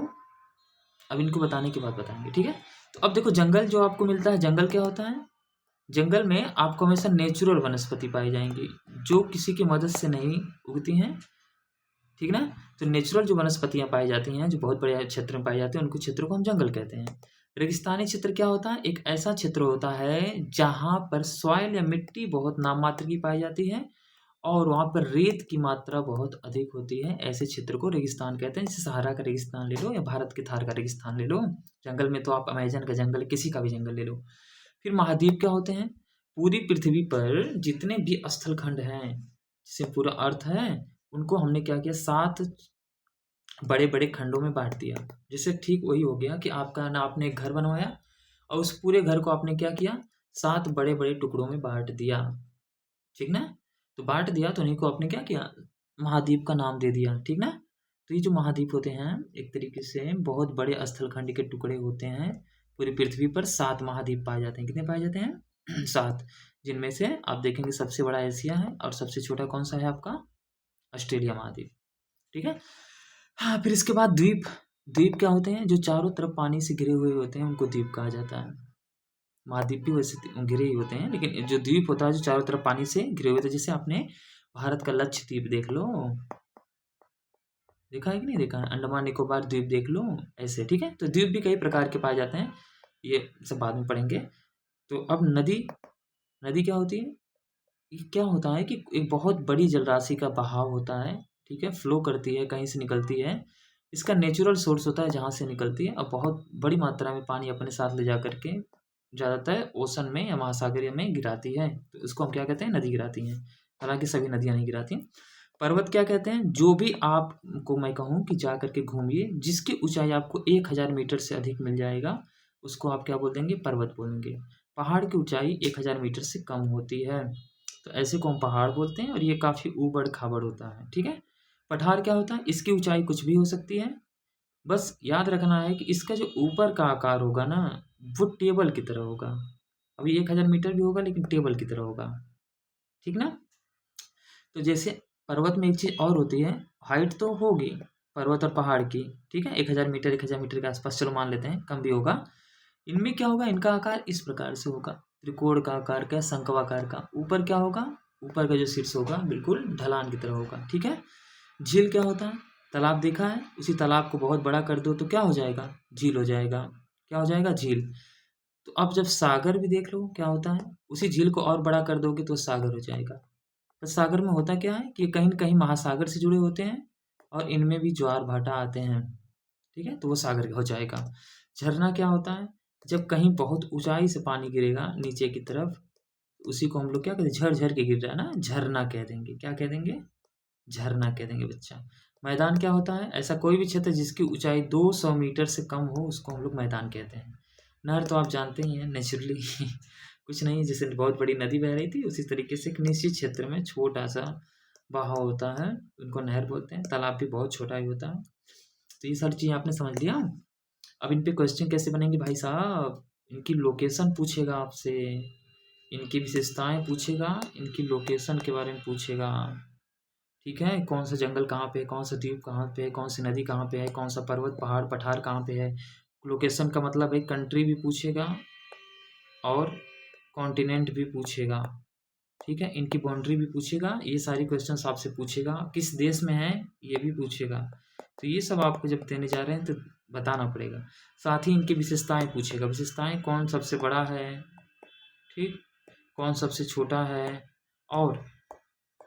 अब इनको बताने के बाद बताएंगे, ठीक है। तो अब देखो, जंगल जो आपको मिलता है, जंगल क्या होता है? जंगल में आपको हमेशा नेचुरल वनस्पति पाई जाएंगी, जो किसी की मदद से नहीं उगती हैं, ठीक ना। तो नेचुरल जो वनस्पतियां पाई जाती हैं, जो बहुत बड़े क्षेत्र में पाई जाती हैं, उनको क्षेत्रों को हम जंगल कहते हैं। रेगिस्तानी क्षेत्र क्या होता है? एक ऐसा क्षेत्र होता है जहाँ पर सॉइल या मिट्टी बहुत नाम मात्र की पाई जाती है और वहाँ पर रेत की मात्रा बहुत अधिक होती है। ऐसे क्षेत्र को रेगिस्तान कहते हैं। जैसे सहारा का रेगिस्तान ले लो या भारत के थार का रेगिस्तान ले लो। जंगल में तो आप अमेजन का जंगल, किसी का भी जंगल ले लो। फिर महाद्वीप क्या होते हैं? पूरी पृथ्वी पर जितने भी स्थल खंड हैं, जैसे पूरा अर्थ है, उनको हमने क्या किया? 7 बड़े बड़े खंडों में बांट दिया। जैसे ठीक वही हो गया कि आपका ना, आपने एक घर बनवाया और उस पूरे घर को आपने क्या किया? 7 बड़े बड़े टुकड़ों में बांट दिया, ठीक ना। तो बांट दिया तो उन्हीं को आपने क्या किया? महाद्वीप का नाम दे दिया, ठीक ना। तो ये जो महाद्वीप होते हैं, एक तरीके से बहुत बड़े स्थल खंड के टुकड़े होते हैं। पूरी पृथ्वी पर 7 महाद्वीप पाए जाते हैं। कितने पाए जाते हैं? 7। जिनमें से आप देखेंगे सबसे बड़ा एशिया है और सबसे छोटा कौन सा है आपका? ऑस्ट्रेलिया महाद्वीप, ठीक है। हाँ, फिर इसके बाद द्वीप। द्वीप क्या होते हैं? जो चारों तरफ पानी से घिरे हुए होते हैं, उनको द्वीप कहा जाता है। महाद्वीप भी वैसे घिरे ही होते हैं, लेकिन जो द्वीप होता है, जो चारों तरफ पानी से घिरे हुए होते हैं, जैसे आपने भारत का लक्षद्वीप देख लो, देखा है कि नहीं देखा है? अंडमान निकोबार द्वीप देख लो, ऐसे, ठीक है। तो द्वीप भी कई प्रकार के पाए जाते हैं, ये सब बाद में पढ़ेंगे। तो अब नदी, नदी क्या होती है? ये क्या होता है कि एक बहुत बड़ी जलराशि का बहाव होता है, ठीक है, फ्लो करती है, कहीं से निकलती है। इसका नेचुरल सोर्स होता है जहाँ से निकलती है, और बहुत बड़ी मात्रा में पानी अपने साथ ले जा करके ज़्यादातर ओशन में या महासागर में गिराती है। तो उसको हम क्या कहते हैं? नदी गिराती हैं। हालांकि सभी नदियाँ नहीं गिराती। पर्वत क्या कहते हैं? जो भी आपको मैं कहूँ कि जा करके घूमिए, जिसकी ऊंचाई आपको 1000 मीटर से अधिक मिल जाएगा, उसको आप क्या बोल देंगे? पर्वत बोलेंगे। पहाड़ की ऊंचाई 1000 मीटर से कम होती है, तो ऐसे को हम पहाड़ बोलते हैं, और ये काफ़ी ऊबड़ खाबड़ होता है, ठीक है। पठार क्या होता है? इसकी ऊंचाई कुछ भी हो सकती है, बस याद रखना है कि इसका जो ऊपर का आकार होगा ना, वो टेबल की तरह होगा। अभी 1000 मीटर भी होगा, लेकिन टेबल की तरह होगा, ठीक ना। तो जैसे पर्वत में एक चीज़ और होती है, हाइट तो होगी पर्वत और पहाड़ की, ठीक है, 1000 मीटर, 1000 मीटर के आसपास, चलो मान लेते हैं, कम भी होगा। इनमें क्या होगा? इनका आकार इस प्रकार से होगा, त्रिकोण का आकार का, शंक्वाकार का। ऊपर क्या होगा? ऊपर का जो शीर्ष होगा बिल्कुल ढलान की तरह होगा, ठीक है। झील क्या होता है? तालाब देखा है? उसी तालाब को बहुत बड़ा कर दो तो क्या हो जाएगा? झील हो जाएगा। क्या हो जाएगा? झील। तो अब जब सागर भी देख लो, क्या होता है? उसी झील को और बड़ा कर दोगे तो सागर हो जाएगा। तो सागर में होता क्या है कि कहीं न कहीं महासागर से जुड़े होते हैं और इनमें भी ज्वार भाटा आते हैं, ठीक है, तो वो सागर हो जाएगा। झरना क्या होता है? जब कहीं बहुत ऊंचाई से पानी गिरेगा नीचे की तरफ, उसी को हम लोग क्या कहते हैं? झर झर के गिर रहा है ना, झरना कह देंगे। क्या कह देंगे? झरना कह देंगे बच्चा। मैदान क्या होता है? ऐसा कोई भी क्षेत्र जिसकी ऊंचाई 200 मीटर से कम हो, उसको हम लोग मैदान कहते हैं। नहर तो आप जानते ही हैं नेचुरली कुछ नहीं, जैसे बहुत बड़ी नदी बह रही थी उसी तरीके से एक निश्चित क्षेत्र में छोटा सा बहाव होता है, उनको नहर बोलते हैं। तालाब भी बहुत छोटा ही होता है। तो ये सारी चीज़ें आपने समझ लिया। अब इन पे क्वेश्चन कैसे बनेंगे भाई साहब? इनकी लोकेशन पूछेगा आपसे, इनकी विशेषताएं पूछेगा, इनकी लोकेशन के बारे में पूछेगा। ठीक है, कौन सा जंगल कहाँ पे है, कौन सा द्वीप कहाँ पे है, कौन सी नदी कहाँ पे है, कौन सा पर्वत पहाड़ पठार कहाँ पे है। लोकेशन का मतलब एक कंट्री भी पूछेगा और कॉन्टिनेंट भी पूछेगा। ठीक है, इनकी बाउंड्री भी पूछेगा, ये सारी क्वेश्चंस आपसे पूछेगा। किस देश में है ये भी पूछेगा। तो ये सब आपको जब देने जा रहे हैं तो बताना पड़ेगा। साथ ही इनकी विशेषताएं पूछेगा, विशेषताएं कौन सबसे बड़ा है, ठीक, कौन सबसे छोटा है, और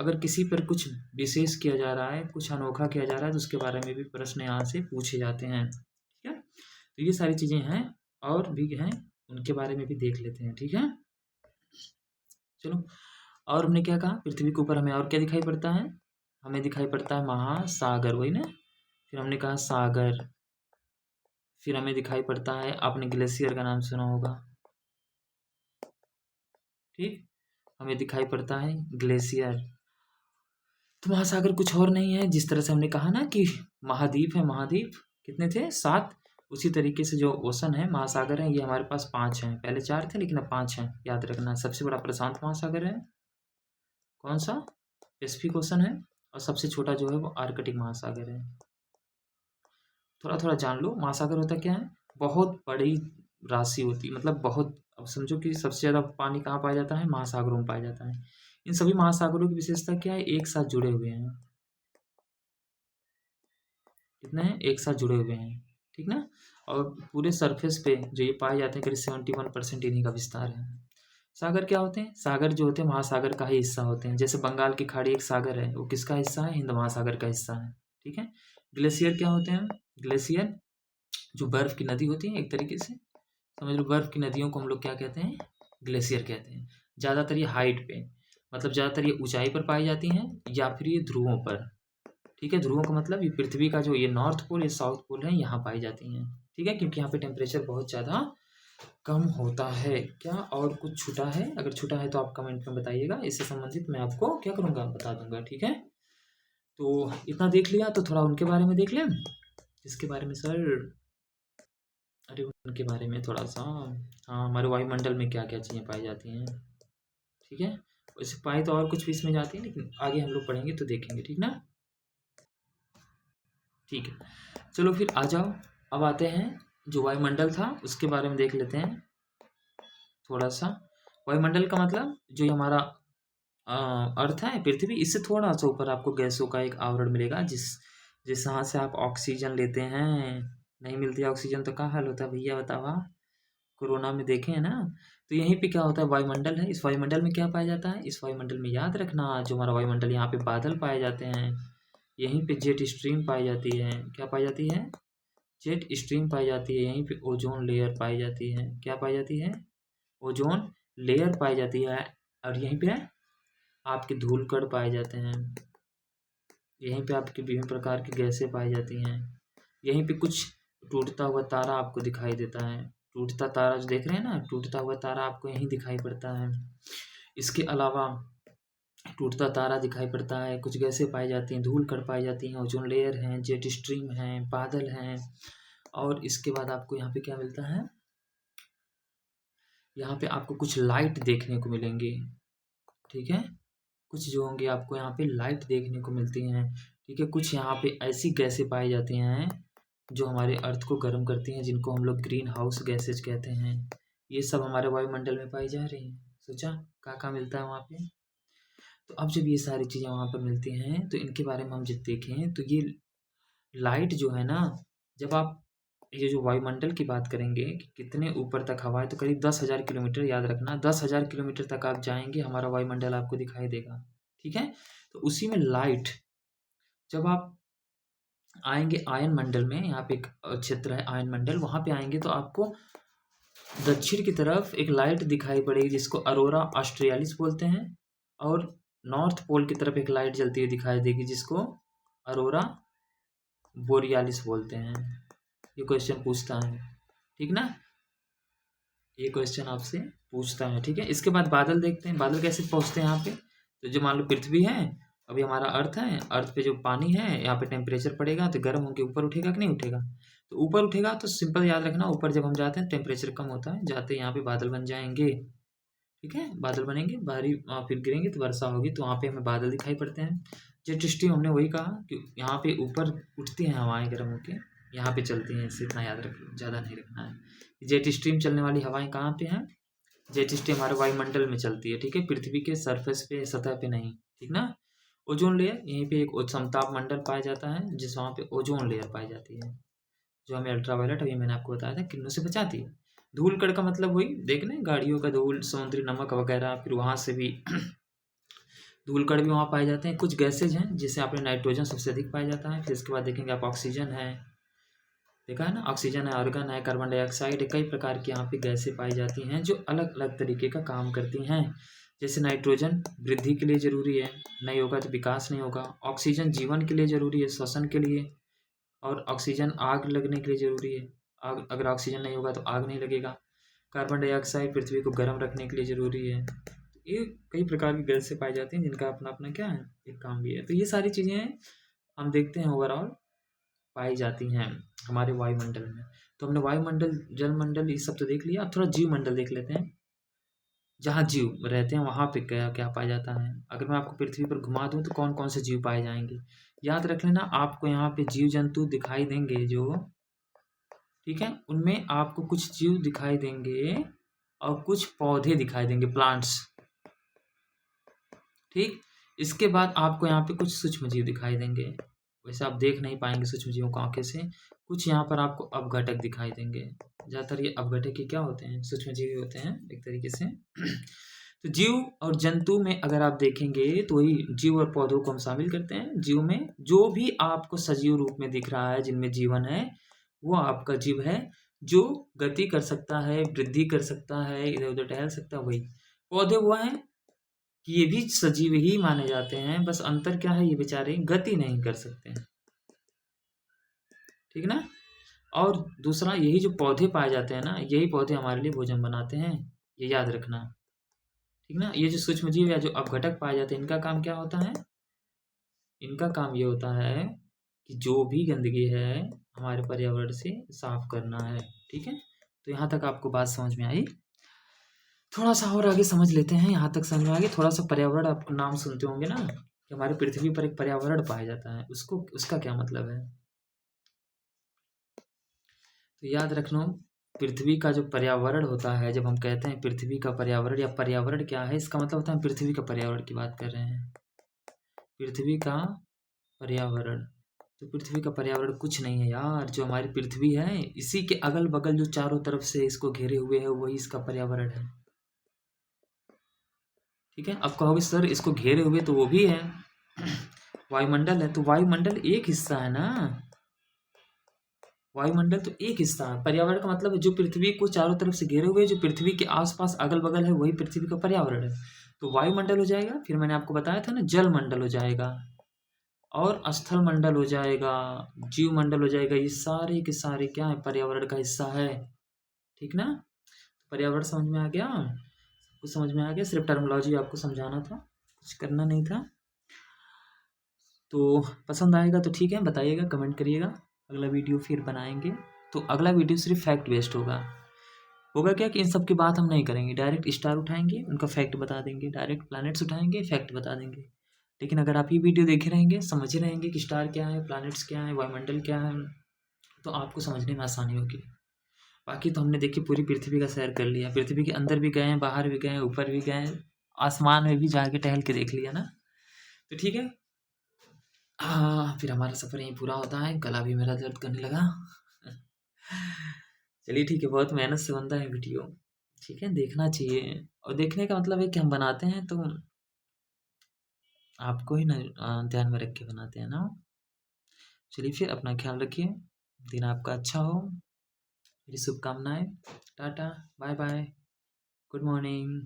अगर किसी पर कुछ विशेष किया जा रहा है, कुछ अनोखा किया जा रहा है तो उसके बारे में भी प्रश्न यहाँ से पूछे जाते हैं। ठीक है, तो ये सारी चीज़ें हैं और भी हैं, उनके बारे में भी देख लेते हैं। ठीक है, चलो। और हमने क्या कहा, पृथ्वी के ऊपर हमें और क्या दिखाई पड़ता है? हमें दिखाई पड़ता है महासागर, वही ना। फिर हमने कहा सागर, फिर हमें दिखाई पड़ता है, आपने ग्लेशियर का नाम सुना होगा, ठीक, हमें दिखाई पड़ता है ग्लेशियर। तो महासागर कुछ और नहीं है, जिस तरह से हमने कहा ना कि महाद्वीप है, महाद्वीप कितने थे? 7। उसी तरीके से जो ओशन है, महासागर है, ये हमारे पास 5 हैं। पहले 4 थे लेकिन अब 5 हैं, याद रखना। सबसे बड़ा प्रशांत महासागर है, कौन सा? पैसिफिक ओशन है। और सबसे छोटा जो है वो आर्कटिक महासागर है। थोड़ा थोड़ा जान लो, महासागर होता क्या है? बहुत बड़ी राशि होती है, मतलब बहुत, अब समझो कि सबसे ज़्यादा पानी कहाँ पाया जाता है? महासागरों में पाया जाता है। इन सभी महासागरों की विशेषता क्या है? एक साथ जुड़े हुए हैं। कितने हैं? एक साथ जुड़े हुए हैं, ठीक ना। और पूरे सरफेस पे जो ये पाए जाते हैं करीब 71% इन्हीं का विस्तार है। सागर क्या होते हैं? सागर जो होते हैं महासागर का ही हिस्सा होते हैं। जैसे बंगाल की खाड़ी एक सागर है, वो किसका हिस्सा है? हिंद महासागर का हिस्सा है। ठीक है। ग्लेशियर क्या होते हैं? ग्लेशियर जो बर्फ की नदी होती है, एक तरीके से समझ लो, बर्फ की नदियों को हम लोग क्या कहते हैं? ग्लेशियर कहते हैं। ज़्यादातर ये हाइट पे, मतलब ज़्यादातर ये ऊंचाई पर पाई जाती हैं, या फिर ये ध्रुवों पर। ठीक है, ध्रुवों का मतलब ये पृथ्वी का जो ये नॉर्थ पोल, ये साउथ पोल है, यहाँ पाई जाती हैं। ठीक है, क्योंकि यहाँ पे टेम्परेचर बहुत ज़्यादा कम होता है। क्या और कुछ छूटा है? अगर छूटा है तो आप कमेंट में बताइएगा, इससे संबंधित मैं आपको क्या करूँगा, बता दूंगा। ठीक है, तो इतना देख लिया, तो थोड़ा उनके बारे में देख लें। इसके बारे में सर, अरे उनके बारे में थोड़ा सा, हाँ, हमारे वायुमंडल में क्या क्या चीज़ें पाई जाती हैं। ठीक है, वैसे पाई तो और कुछ भी इसमें जाती है, लेकिन आगे हम लोग पढ़ेंगे तो देखेंगे, ठीक ना। ठीक है, चलो फिर आ जाओ। अब आते हैं, जो वायुमंडल था उसके बारे में देख लेते हैं थोड़ा सा। वायुमंडल का मतलब जो ये हमारा अर्थ है, पृथ्वी, इससे थोड़ा सा ऊपर आपको गैसों का एक आवरण मिलेगा, जिस जहाँ से आप ऑक्सीजन लेते हैं। नहीं मिलती ऑक्सीजन तो क्या हाल होता है भैया, बतावा। कोरोना में देखे हैं ना। तो यहीं पे क्या होता है, वायुमंडल है। इस वायुमंडल में क्या पाया जाता है? इस वायुमंडल में याद रखना, जो हमारा वायुमंडल, यहाँ पे बादल पाए जाते हैं। यहीं पे जेट स्ट्रीम पाई जाती है। क्या पाई जाती है? जेट स्ट्रीम पाई जाती है। यहीं पे ओजोन लेयर पाई जाती है। क्या पाई जाती है? ओजोन लेयर पाई जाती है। और यहीं पे आपके धूलकण पाए जाते हैं। यहीं पे आपकी विभिन्न प्रकार की गैसें पाई जाती हैं। यहीं पे कुछ टूटता हुआ तारा आपको दिखाई देता है। टूटता तारा जो देख रहे हैं ना, टूटता हुआ तारा आपको यहीं दिखाई पड़ता है। इसके अलावा टूटता तारा दिखाई पड़ता है, कुछ गैसें पाई जाती हैं, धूलकण पाई जाती हैं, ओजोन लेयर हैं, जेट स्ट्रीम हैं, बादल हैं। और इसके बाद आपको यहाँ पे क्या मिलता है? यहाँ पे आपको कुछ लाइट देखने को मिलेंगे। ठीक है, कुछ जो होंगे आपको यहाँ पे लाइट देखने को मिलती हैं। ठीक है, कुछ यहाँ पे ऐसी गैसें पाई जाती हैं जो हमारे अर्थ को गर्म करती हैं, जिनको हम लोग ग्रीन हाउस गैसेज कहते हैं। ये सब हमारे वायुमंडल में पाई जा रही हैं। सोचा क्या मिलता है वहाँ पे। तो अब जब ये सारी चीज़ें वहाँ पर मिलती हैं, तो इनके बारे में हम जब देखें तो ये लाइट जो है ना, जब आप ये जो वायुमंडल की बात करेंगे कि कितने ऊपर तक हवा है, तो करीब 10,000 किलोमीटर, याद रखना 10,000 किलोमीटर तक आप जाएंगे, हमारा वायुमंडल आपको दिखाई देगा। ठीक है, तो उसी में लाइट, जब आप आएंगे आयन मंडल में, यहाँ पे एक क्षेत्र है आयन मंडल, वहाँ पे आएंगे तो आपको दक्षिण की तरफ एक लाइट दिखाई पड़ेगी, जिसको अरोरा ऑस्ट्रियालिस बोलते हैं। और नॉर्थ पोल की तरफ एक लाइट जलती हुई दिखाई देगी, जिसको अरोरा बोरियालिस बोलते हैं। ये क्वेश्चन पूछता है, ठीक ना। ये क्वेश्चन आपसे पूछता है, ठीक है। इसके बाद बादल देखते हैं, बादल कैसे पहुँचते हैं यहाँ पे। तो जो मान लो पृथ्वी है, अभी हमारा अर्थ है, अर्थ पे जो पानी है, यहाँ पे टेम्परेचर पड़ेगा तो गर्म होकर ऊपर उठेगा कि नहीं उठेगा। तो ऊपर उठेगा तो सिंपल याद रखना, ऊपर जब हम जाते हैं टेम्परेचर कम होता है, जाते यहाँ पे बादल बन जाएंगे, ठीक है। बादल बनेंगे, भारी फिर गिरेंगे तो वर्षा होगी, तो वहाँ पे हमें बादल दिखाई पड़ते हैं। जेट स्ट्रीम हमने वही कहा कि यहाँ पे ऊपर उठती हैं हवाएं गर्म होकर, यहाँ पे चलती हैं, इससे इतना याद रख लो, ज़्यादा नहीं रखना है। जेट स्ट्रीम चलने वाली हवाएं कहाँ पे हैं, जेट स्ट्रीम हमारे वायुमंडल में चलती है, ठीक है, पृथ्वी के सरफेस पे, सतह पे नहीं, ठीक ना। ओजोन लेयर, यहीं पे एक समताप मंडल पाया जाता है, जिस वहाँ पे ओजोन लेयर पाई जाती है, जो हमें अल्ट्रावायलेट, अभी मैंने आपको बताया था, किरणों से बचाती है। धूल कण का मतलब वही देख लें, गाड़ियों का धूल, समुद्री नमक वगैरह, फिर वहाँ से भी धूल कण भी वहाँ पाए जाते हैं। कुछ गैसेज हैं जिससे आपने नाइट्रोजन सबसे अधिक पाया जाता है, फिर इसके बाद देखेंगे आप ऑक्सीजन है, देखा है ना, ऑक्सीजन है, आर्गन है, कार्बन डाइऑक्साइड है, कई प्रकार की यहाँ पे गैसें पाई जाती हैं जो अलग अलग तरीके का काम करती हैं। जैसे नाइट्रोजन वृद्धि के लिए जरूरी है, नहीं होगा तो विकास नहीं होगा। ऑक्सीजन जीवन के लिए जरूरी है, श्वसन के लिए, और ऑक्सीजन आग लगने के लिए जरूरी है, आग, अगर ऑक्सीजन नहीं होगा तो आग नहीं लगेगा। कार्बन डाइऑक्साइड पृथ्वी को गर्म रखने के लिए जरूरी है। ये कई प्रकार की गैसें पाई जाती हैं जिनका अपना अपना क्या है, एक काम भी है। तो ये सारी चीज़ें हम देखते हैं ओवरऑल पाई जाती हैं हमारे वायुमंडल में। तो हमने वायुमंडल, जलमंडल, ये सब तो देख लिया। अब थोड़ा जीव मंडल देख लेते हैं, जहाँ जीव रहते हैं वहाँ पे क्या क्या पाया जाता है। अगर मैं आपको पृथ्वी पर घुमा दूँ तो कौन कौन से जीव पाए जाएंगे, याद रख लेना। आपको यहाँ पे जीव जंतु दिखाई देंगे जो, ठीक है, उनमें आपको कुछ जीव दिखाई देंगे और कुछ पौधे दिखाई देंगे, प्लांट्स, ठीक। इसके बाद आपको यहाँ पे कुछ सूक्ष्म जीव दिखाई देंगे, वैसे आप देख नहीं पाएंगे सूक्ष्म जीवों को आंखें से। कुछ यहाँ पर आपको अपघटक दिखाई देंगे, ज़्यादातर ये अपघटक ही क्या होते हैं, सूक्ष्म जीव ही होते हैं एक तरीके से। तो जीव और जंतु में अगर आप देखेंगे तो वही जीव और पौधों को हम शामिल करते हैं। जीव में जो भी आपको सजीव रूप में दिख रहा है, जिनमें जीवन है, वो आपका जीव है। जो गति कर सकता है, वृद्धि कर सकता है, इधर उधर टहल सकता है, वही। पौधे वो हैं कि ये भी सजीव ही माने जाते हैं, बस अंतर क्या है, ये बेचारे गति नहीं कर सकते हैं, ठीक ना। और दूसरा, यही जो पौधे पाए जाते हैं ना, यही पौधे हमारे लिए भोजन बनाते हैं, ये याद रखना, ठीक ना। ये जो सूक्ष्म जीव या जो अपघटक पाए जाते हैं, इनका काम क्या होता है, इनका काम ये होता है कि जो भी गंदगी है हमारे पर्यावरण से साफ करना है, ठीक है। तो यहाँ तक आपको बात समझ में आई। थोड़ा सा और आगे समझ लेते हैं, यहाँ तक समझ में आ गया। थोड़ा सा पर्यावरण, आप नाम सुनते होंगे ना कि हमारे पृथ्वी पर एक पर्यावरण पाया जाता है, उसको, उसका क्या मतलब है। तो याद रखना, पृथ्वी का जो पर्यावरण होता है, जब हम कहते हैं पृथ्वी का पर्यावरण या पर्यावरण क्या है, इसका मतलब होता है पृथ्वी का पर्यावरण की बात कर रहे हैं, पृथ्वी का पर्यावरण। तो पृथ्वी का पर्यावरण कुछ नहीं है यार, जो हमारी पृथ्वी है, इसी के अगल बगल जो चारों तरफ से इसको घेरे हुए है, वही इसका पर्यावरण है, ठीक है। अब कहोगे सर इसको घेरे हुए तो वो भी है, वायुमंडल है, तो वायुमंडल एक हिस्सा है ना, वायुमंडल तो एक हिस्सा है। पर्यावरण का मतलब है जो पृथ्वी को चारों तरफ से घेरे हुए, जो पृथ्वी के आसपास अगल बगल है, वही पृथ्वी का पर्यावरण है। तो वायुमंडल हो जाएगा, फिर मैंने आपको बताया था ना, जल मंडल हो जाएगा, और स्थल मंडल हो जाएगा, जीव मंडल हो जाएगा। ये सारे के सारे क्या है, पर्यावरण का हिस्सा है, ठीक ना। पर्यावरण समझ में आ गया, कुछ समझ में आ गया, सिर्फ टर्मिनोलॉजी आपको समझाना था, कुछ करना नहीं था। तो पसंद आएगा तो ठीक है, बताइएगा, कमेंट करिएगा, अगला वीडियो फिर बनाएंगे। तो अगला वीडियो सिर्फ फैक्ट बेस्ड होगा। होगा क्या कि इन सब की बात हम नहीं करेंगे, डायरेक्ट स्टार उठाएंगे, उनका फैक्ट बता देंगे, डायरेक्ट प्लैनेट्स उठाएंगे, फैक्ट बता देंगे। लेकिन अगर आप ये वीडियो देखे रहेंगे, समझे रहेंगे कि स्टार क्या है, प्लैनेट्स क्या है, वायुमंडल क्या है, तो आपको समझने में आसानी होगी। बाकी तो हमने देखिए पूरी पृथ्वी का सैर कर लिया, पृथ्वी के अंदर भी गए हैं, बाहर भी गए हैं, ऊपर भी गए हैं, आसमान में भी जाके टहल के देख लिया ना। तो ठीक है, हाँ, फिर हमारा सफ़र यहीं पूरा होता है, गला भी मेरा दर्द करने लगा। चलिए ठीक है, बहुत मेहनत से बनता है वीडियो, ठीक है, देखना चाहिए। और देखने का मतलब है कि हम बनाते हैं तो आपको ही ना ध्यान में रख के बनाते हैं ना। चलिए फिर अपना ख्याल रखिए, दिन आपका अच्छा हो, मेरी शुभकामनाएं। Tata, bye bye, good morning.